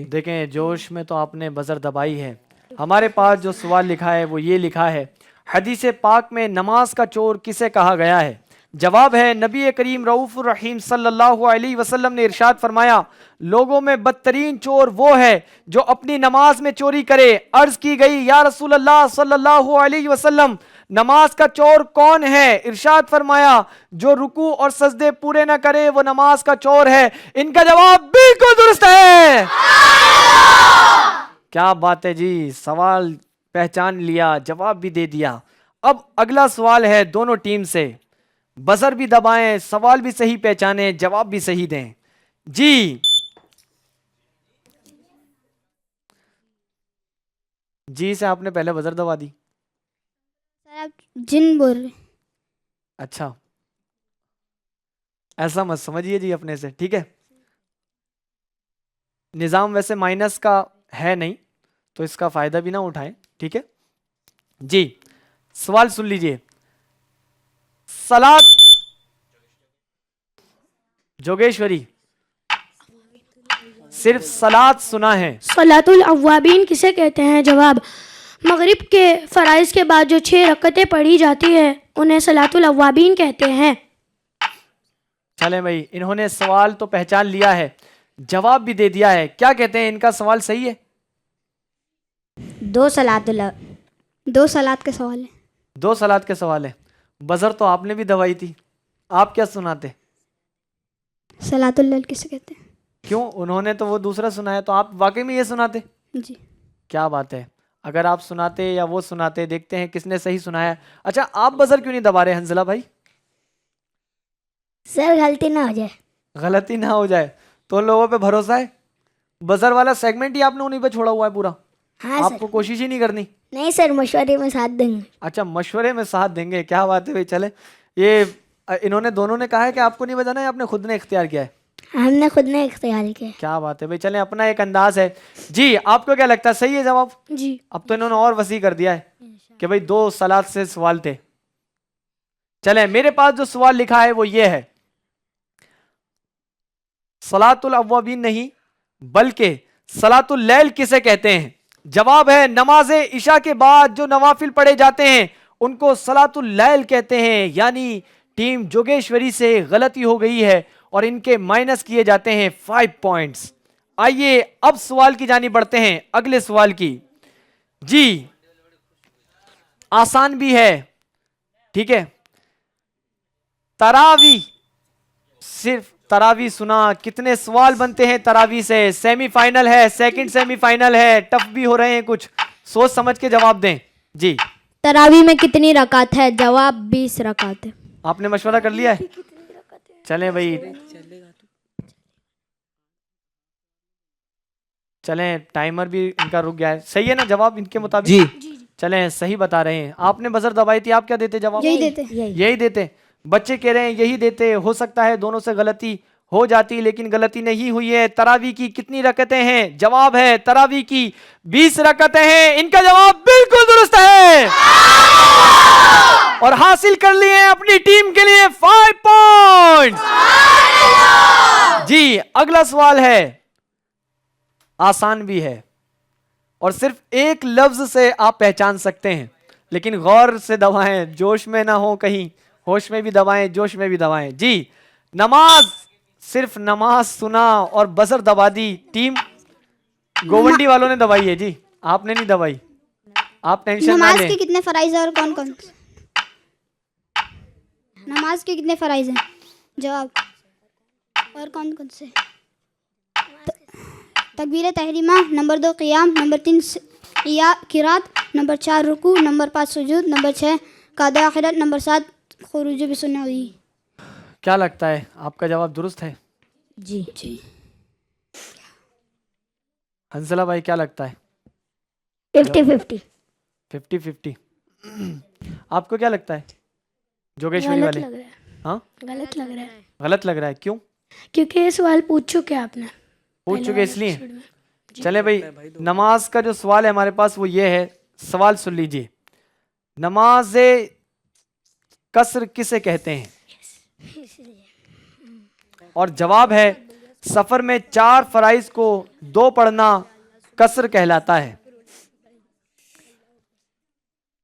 देखें, जोश में तो आपने बजर दबाई है। हमारे पास जो सवाल लिखा है वो ये लिखा है, हदीस पाक में नमाज का चोर किसे कहा गया है? जवाब है, नबी करीम रऊफुर रहीम सल्लल्लाहु अलैहि वसल्लम ने इरशाद फरमाया, लोगों में बदतरीन चोर वो है जो अपनी नमाज में चोरी करे। अर्ज की गई, या रसूल अल्लाह सल्लल्लाहु अलैहि वसल्लम, नमाज का चोर कौन है? इरशाद फरमाया, जो रुकू और सजदे पूरे ना करे वो नमाज का चोर है। इनका जवाब बिल्कुल दुरुस्त है। क्या बात है जी, सवाल पहचान लिया, जवाब भी दे दिया। अब अगला सवाल है दोनों टीम से, बजर भी दबाएं, सवाल भी सही पहचाने, जवाब भी सही दें। जी से आपने पहले बजर दबा दी। सर आप जिन बोल रहे? अच्छा, ऐसा मत समझिए जी अपने से, ठीक है। निजाम वैसे माइनस का है नहीं, तो इसका फायदा भी ना उठाएं, ठीक है जी। सवाल सुन लीजिए, सलात, जोगेश्वरी, सिर्फ सलात सुना है। सलातुल अव्वाबीन किसे कहते हैं? जवाब, मगरिब के फ़राइज़ के बाद जो 6 रकतें पढ़ी जाती है उन्हें सलातुल अव्वाबीन कहते हैं। चले भाई, इन्होंने सवाल तो पहचान लिया है, जवाब भी दे दिया है। क्या कहते हैं, इनका सवाल सही है? 2 सलात के सवाल है। 2 सलात के सवाल है। बजर तो आपने भी दवाई थी, आप क्या सुनाते? सलातुल लैल किसे कहते हैं? क्यों, उन्होंने तो वो दूसरा सुनाया, तो आप वाकई में ये सुनाते? जी। क्या बात है, अगर आप सुनाते या वो सुनाते, देखते हैं किसने सही सुनाया। अच्छा, आप बजर क्यों नहीं दबा रहे हंजला भाई? सर गलती ना हो जाए। गलती ना हो जाए तो लोगों पे भरोसा है? बजर वाला सेगमेंट ही आपने उन्हीं पे छोड़ा हुआ है पूरा। हाँ आपको कोशिश ही नहीं करनी? नहीं सर, मशवरे में साथ देंगे। अच्छा, मशवरे में साथ देंगे, क्या बात है भाई। चले, ये इन्होंने दोनों ने कहा है कि आपको नहीं बजाना है, आपने खुद ने इख्तियार किया है? हमने खुद ने इख्तियार किया। क्या बात है भाई। चलें, अपना एक अंदाज है जी। आपको क्या लगता है, सही है जवाब? जी। अब तो इन्होंने और वसी कर दिया है कि भाई 2 सलात से सवाल थे। चलें, मेरे पास जो सवाल लिखा है वो ये है, सलातुल अव्वाबीन नहीं बल्कि सलातुल लैल किसे कहते हैं? जवाब है, नमाज़े इशा के बाद जो नवाफिल पढ़े जाते हैं उनको सलातुल लैल कहते हैं। यानी टीम जोगेश्वरी से गलती हो गई है और इनके माइनस किए जाते हैं 5 पॉइंट्स। आइए अब सवाल की जानी बढ़ते हैं, अगले सवाल की। जी, आसान भी है, ठीक है। तरावी, सिर्फ तरावी सुना, कितने सवाल बनते हैं तरावी से? सेमीफाइनल है, सेकंड सेमीफाइनल है, टफ भी हो रहे हैं कुछ, सोच समझ के जवाब दें। जी, तरावी में कितनी रकात है? जवाब 20 रकात है। आपने मशवरा कर लिया है? चलें भाई, चलें, टाइमर भी इनका रुक गया है। सही है ना जवाब इनके मुताबिक? जी। चलें, सही बता रहे हैं। आपने बजर दबाई थी, आप क्या देते जवाब? यही देते। यही देते। बच्चे कह रहे हैं यही देते, हो सकता है दोनों से गलती हो जाती, लेकिन गलती नहीं हुई है। तरावी की कितनी रकतें हैं? जवाब है तरावी की 20 रकतें हैं। इनका जवाब बिल्कुल दुरुस्त है और हासिल कर लिए हैं अपनी टीम के लिए 5 पॉइंट। जी, अगला सवाल है, आसान भी है और सिर्फ एक लफ्ज से आप पहचान सकते हैं, लेकिन गौर से दबाएं, जोश में ना हो कहीं, होश में भी दबाएं, जोश में भी दबाएं। जी, नमाज, सिर्फ नमाज सुना और बजर दबा दी। टीम गोवंडी वालों ने दबाई है जी, आपने नहीं दबाई, आप टेंशन ना नमाज लें। के कितने फराइज हैं और कौन कौन? नमाज के कितने फराइज हैं? जवाब। और कौन कौन से? तकबीर तहरीमा, नंबर 2 क़ियाम, नंबर 3 किरात, नंबर 4 रुकू, नंबर 5 सुजूद, नंबर 6 कादा आखिरत, नंबर 7 खुरूज बिसुन्नती। क्या लगता है आपका जवाब दुरुस्त है? जी। हंसला भाई क्या लगता है? 50-50। 50-50। आपको क्या लगता है जोगेश्वरी गलत वाले? लग रहा है, हाँ, गलत लग रहा है, गलत लग रहा है, क्यों? क्योंकि ये सवाल पूछ चुके आपने पूछ पहले चुके वाले इसलिए। एपिसोड में। चले भाई, नमाज का जो सवाल है हमारे पास वो ये है, सवाल सुन लीजिए। नमाज कसर किसे कहते हैं? और जवाब है सफर में 4 फराइज को 2 पढ़ना कसर कहलाता है।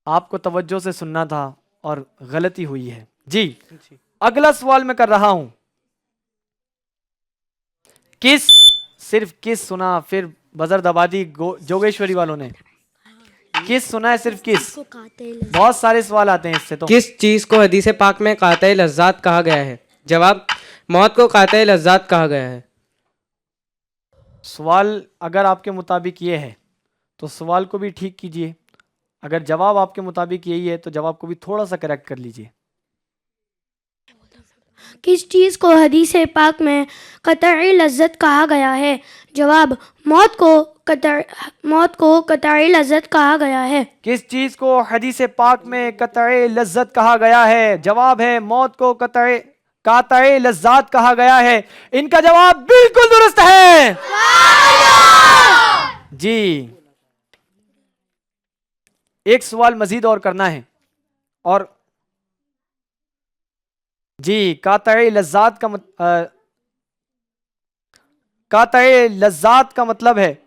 आपको तवज्जो से सुनना था और गलती हुई है। जी, अगला सवाल मैं कर रहा हूं, किस, सिर्फ किस सुना, फिर बजर दबा दी जोगेश्वरी वालों ने। किस सुना है, सिर्फ किस। बहुत सारे सवाल आते हैं इससे तो। किस चीज़ को हदीस पाक में काते लज्जात कहा गया है? जवाब, मौत को काते लज्जात कहा गया है। सवाल अगर आपके मुताबिक ये है तो सवाल को भी ठीक कीजिए, अगर जवाब आपके मुताबिक यही है तो जवाब को भी थोड़ा सा करेक्ट कर लीजिए। किस चीज़ को हदीस पाक में कतई लज्जत कहा गया है? जवाब, मौत को कतई लज्जत कहा गया है। किस चीज को हदीस पाक में कतई लज्जत कहा गया है? जवाब है मौत को कातई लज्जात कहा गया है। इनका जवाब बिल्कुल दुरुस्त है जी। एक सवाल मजीद और करना है, और जी, कातई लज्जात का मतलब है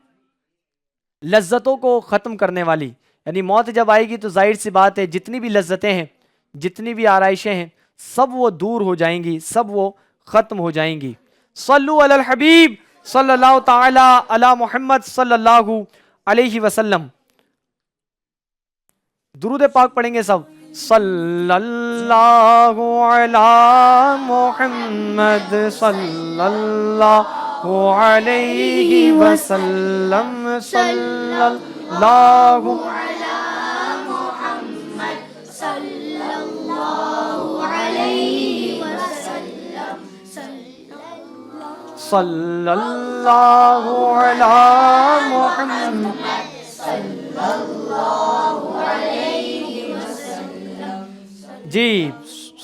लज्जतों को ख़त्म करने वाली, यानी मौत जब आएगी तो जाहिर सी बात है जितनी भी लज्जतें हैं, जितनी भी आराइशें हैं, सब वो दूर हो जाएंगी, सब वो ख़त्म हो जाएंगी। सल्लु अलल हबीब सल्लल्लाहु ताला अला मुहम्मद सल्लल्लाहु अलैहि वसल्लम। दुरूद पाक पढ़ेंगे सब। सल्लल्लाहु अला मुहम्मद सल्लल्लाहु अलैहि वसल्लम। सल्लल्लाहु अला मुहम्मद सल्लल्लाहु अलैहि वसल्लम। सल्लल्लाहु अला मुहम्मद सल्लल्लाहु अलैहि वसल्लम। जी,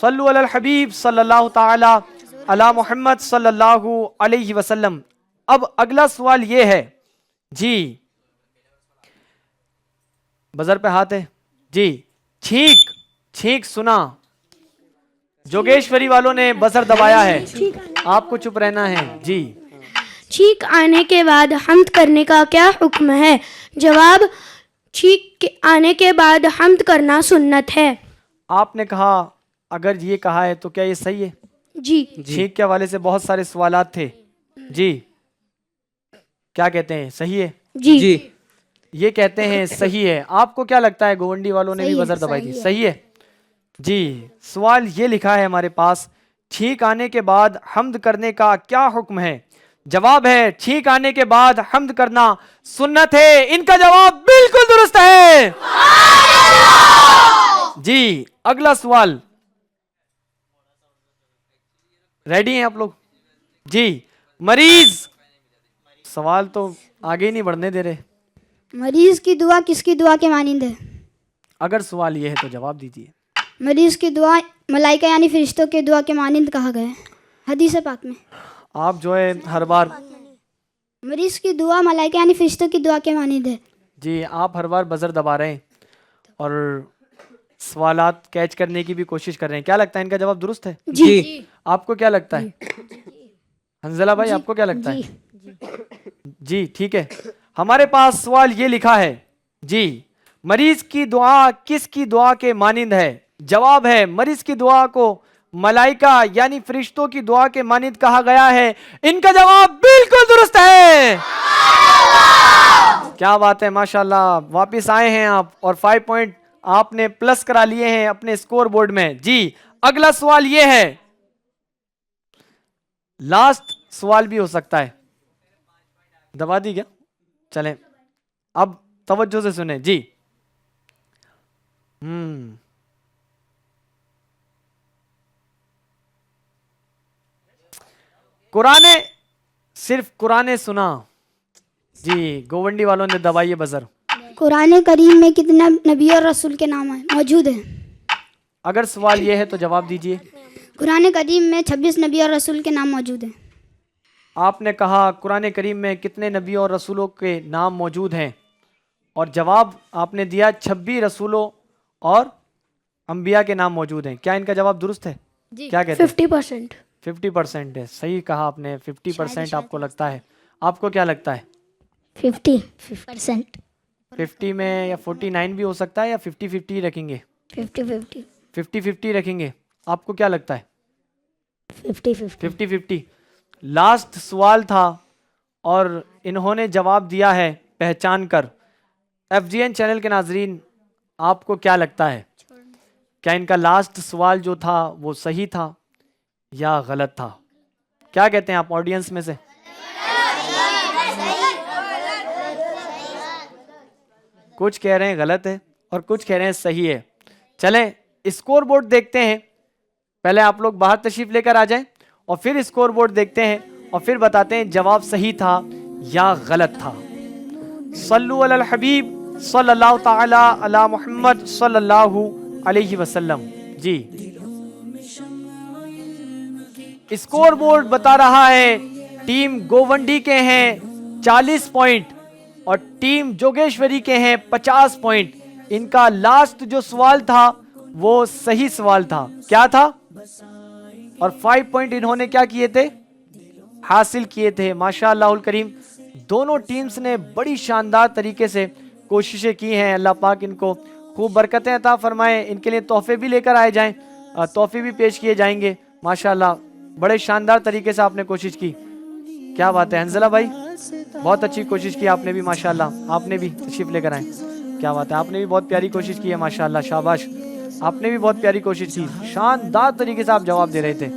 सल्लु अलल हबीब सल्लल्लाहु ताला अला मुहम्मद सल्लल्लाहु अलैहि वसल्लम। अब अगला सवाल ये है जी, बजर पे हाथ है जी। छींक, छींक सुना, जोगेश्वरी वालों ने बजर दबाया है, आपको चुप रहना है जी। छींक आने के बाद हम्द करने का क्या हुक्म है? जवाब, छींक आने के बाद हम्द करना सुन्नत है। आपने कहा अगर ये कहा है तो क्या ये सही है? जी। छींक के हवाले से बहुत सारे सवालात थे जी, क्या कहते हैं, सही है? जी। जी, ये कहते हैं सही है। आपको क्या लगता है? गोवंडी वालों ने भी बजर दबाई थी, सही है जी। सवाल ये लिखा है हमारे पास, छींक आने के बाद हम्द करने का क्या हुक्म है? जवाब है छींक आने के बाद हम्द करना सुन्नत है। इनका जवाब बिल्कुल दुरुस्त है जी। अगला सवाल, रेडी हैं आप लोग जी? मरीज, सवाल तो आगे नहीं बढ़ने दे रहे। मरीज की दुआ किसकी दुआ के मानिंद है? अगर सवाल ये है तो जवाब दीजिए। मरीज की दुआ मलाइका यानी फरिश्तों के दुआ के मानिंद कहा गया है हदीस पाक में। आप जो है हर बार मरीज की दुआ मलाइका यानी फरिश्तों की दुआ के मानिंद है। जी, आप हर बार बजर दबा रहे हैं और सवालात कैच करने की भी कोशिश कर रहे हैं। क्या लगता है इनका जवाब दुरुस्त है? जी। आपको क्या लगता है हंजला भाई, आपको क्या लगता है? जी ठीक है। हमारे पास सवाल ये लिखा है जी, मरीज की दुआ किसकी दुआ के मानिंद है? जवाब है मरीज की दुआ को मलाइका यानी फरिश्तों की दुआ के मानिंद कहा गया है। इनका जवाब बिल्कुल दुरुस्त है। क्या बात है, माशाल्लाह, वापिस आए हैं आप और 5 पॉइंट आपने प्लस करा लिए हैं अपने स्कोर बोर्ड में। जी, अगला सवाल ये है, लास्ट सवाल भी हो सकता है। दबा दी क्या? चलें अब तवज्जो से सुने जी। कुराने, सिर्फ कुराने सुना। जी, गोवंडी वालों ने दबाइए बजर। कुरान करीम में कितने नबी और रसूल के नाम है मौजूद है? अगर सवाल ये है तो जवाब दीजिए। कुरान करीम में 26 नबी और रसूल के नाम मौजूद हैं। आपने कहा कुरान करीम में कितने नबी और रसूलों के नाम मौजूद हैं और जवाब आपने दिया 26 रसूलों और अंबिया के नाम मौजूद हैं। क्या इनका जवाब दुरुस्त है? जी, क्या कहते हैं? 50%। 50% है, सही कहा आपने। 50% आपको लगता है, आपको क्या लगता है? 50%। 50 में या 49 भी हो सकता है या 50-50 रखेंगे? 50-50। 50-50 रखेंगे। आपको क्या लगता है? 50-50। 50-50। लास्ट सवाल था और इन्होंने जवाब दिया है पहचान कर। FGN चैनल के नाजरीन, आपको क्या लगता है, क्या इनका लास्ट सवाल जो था वो सही था या गलत था? क्या कहते हैं आप ऑडियंस में से? कुछ कह रहे हैं गलत है और कुछ कह रहे हैं सही है। चलें स्कोर बोर्ड देखते हैं। पहले आप लोग बाहर तशरीफ लेकर आ जाएं और फिर स्कोर बोर्ड देखते हैं और फिर बताते हैं जवाब सही था या गलत था। सल्लु अलल हबीब सल्लल्लाहु ताला अला मुहम्मद सल्लल्लाहु अलैहि वसल्लम। जी, स्कोर बोर्ड बता रहा है टीम गोवंडी के हैं 40 पॉइंट और टीम जोगेश्वरी के हैं 50 पॉइंट। इनका लास्ट जो सवाल था वो सही सवाल था। क्या था? और 5 पॉइंट इन्होंने क्या किए थे? हासिल किए थे। माशाअल्लाहुल करीम, दोनों टीम्स ने बड़ी शानदार तरीके से कोशिशें की हैं। अल्लाह पाक इनको खूब बरकतें अता फरमाए। इनके लिए तोहफे भी लेकर आए जाएं, तोहफे भी पेश किए जाएंगे। माशाअल्लाह, बड़े शानदार तरीके से आपने कोशिश की। क्या बात है हंजला भाई, बहुत अच्छी कोशिश की आपने भी। माशाअल्लाह, आपने भी तशरीफ लेकर आए। क्या बात है, आपने भी बहुत प्यारी कोशिश की है। माशाअल्लाह, शाबाश, आपने भी बहुत प्यारी कोशिश की। शानदार तरीके से आप जवाब दे रहे थे।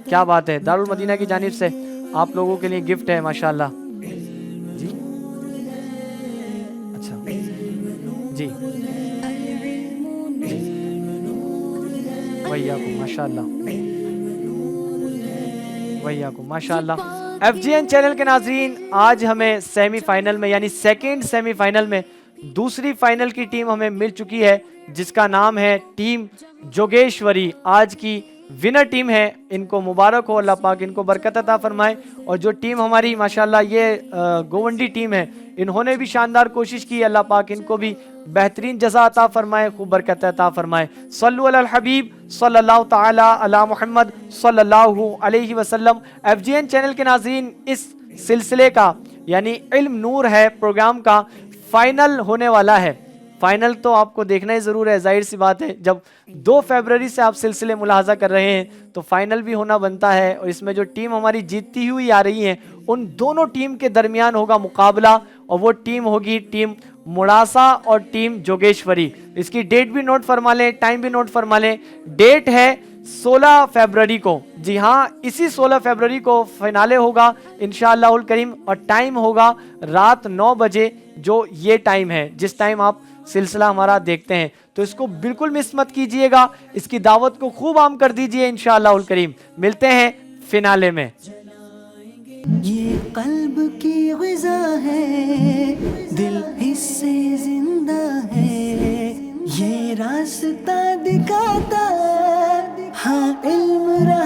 क्या बात है। दारुल मदीना की जानिब से आप लोगों के लिए गिफ्ट है। माशाअल्लाह जी। अच्छा जी, वही आपको माशाअल्लाह, वही आपको माशाअल्लाह। FGN चैनल के नाजरीन, आज हमें सेमीफाइनल में यानी सेकेंड सेमीफाइनल में दूसरी फाइनल की टीम हमें मिल चुकी है जिसका नाम है टीम जोगेश्वरी। आज की विनर टीम है। इनको मुबारक हो, अल्लाह पाक इनको बरकत अता फरमाए। और जो टीम हमारी माशाल्लाह ये गोवंडी टीम है, इन्होंने भी शानदार कोशिश की। अल्लाह पाक इनको भी बेहतरीन जज़ा अता फरमाए, खूब बरकत अता फरमाए। सल्लु अलल हबीब सल्लल्लाहु ताला अला मुहम्मद सल्लल्लाहु अलैहि वसल्लम। FGN चैनल के नाज़रीन, इस सिलसिले का यानी इल्म नूर है प्रोग्राम का फाइनल होने वाला है। फाइनल तो आपको देखना ही ज़रूर है, जाहिर सी बात है। जब 2 फरवरी से आप सिलसिले मुलाहजा कर रहे हैं तो फाइनल भी होना बनता है। और इसमें जो टीम हमारी जीतती हुई आ रही है, उन दोनों टीम के दरमियान होगा मुकाबला और वो टीम होगी टीम मुड़ासा और टीम जोगेश्वरी। इसकी डेट भी नोट फरमा लें, टाइम भी नोट फरमा लें। डेट है 16 फरवरी को। जी हाँ, इसी 16 फरवरी को फाइनले होगा इंशाअल्लाहुल करीम और टाइम होगा रात 9 बजे, जो ये टाइम है जिस टाइम आप सिलसिला हमारा देखते हैं। तो इसको बिल्कुल मिस मत कीजिएगा, इसकी दावत को खूब आम कर दीजिए इंशाअल्लाहुल करीम। मिलते हैं फिनाले में। ये कल्ब की ग़िज़ा है, दिल इससे जिंदा है, ये रास्ता दिखाता हाँ इल्म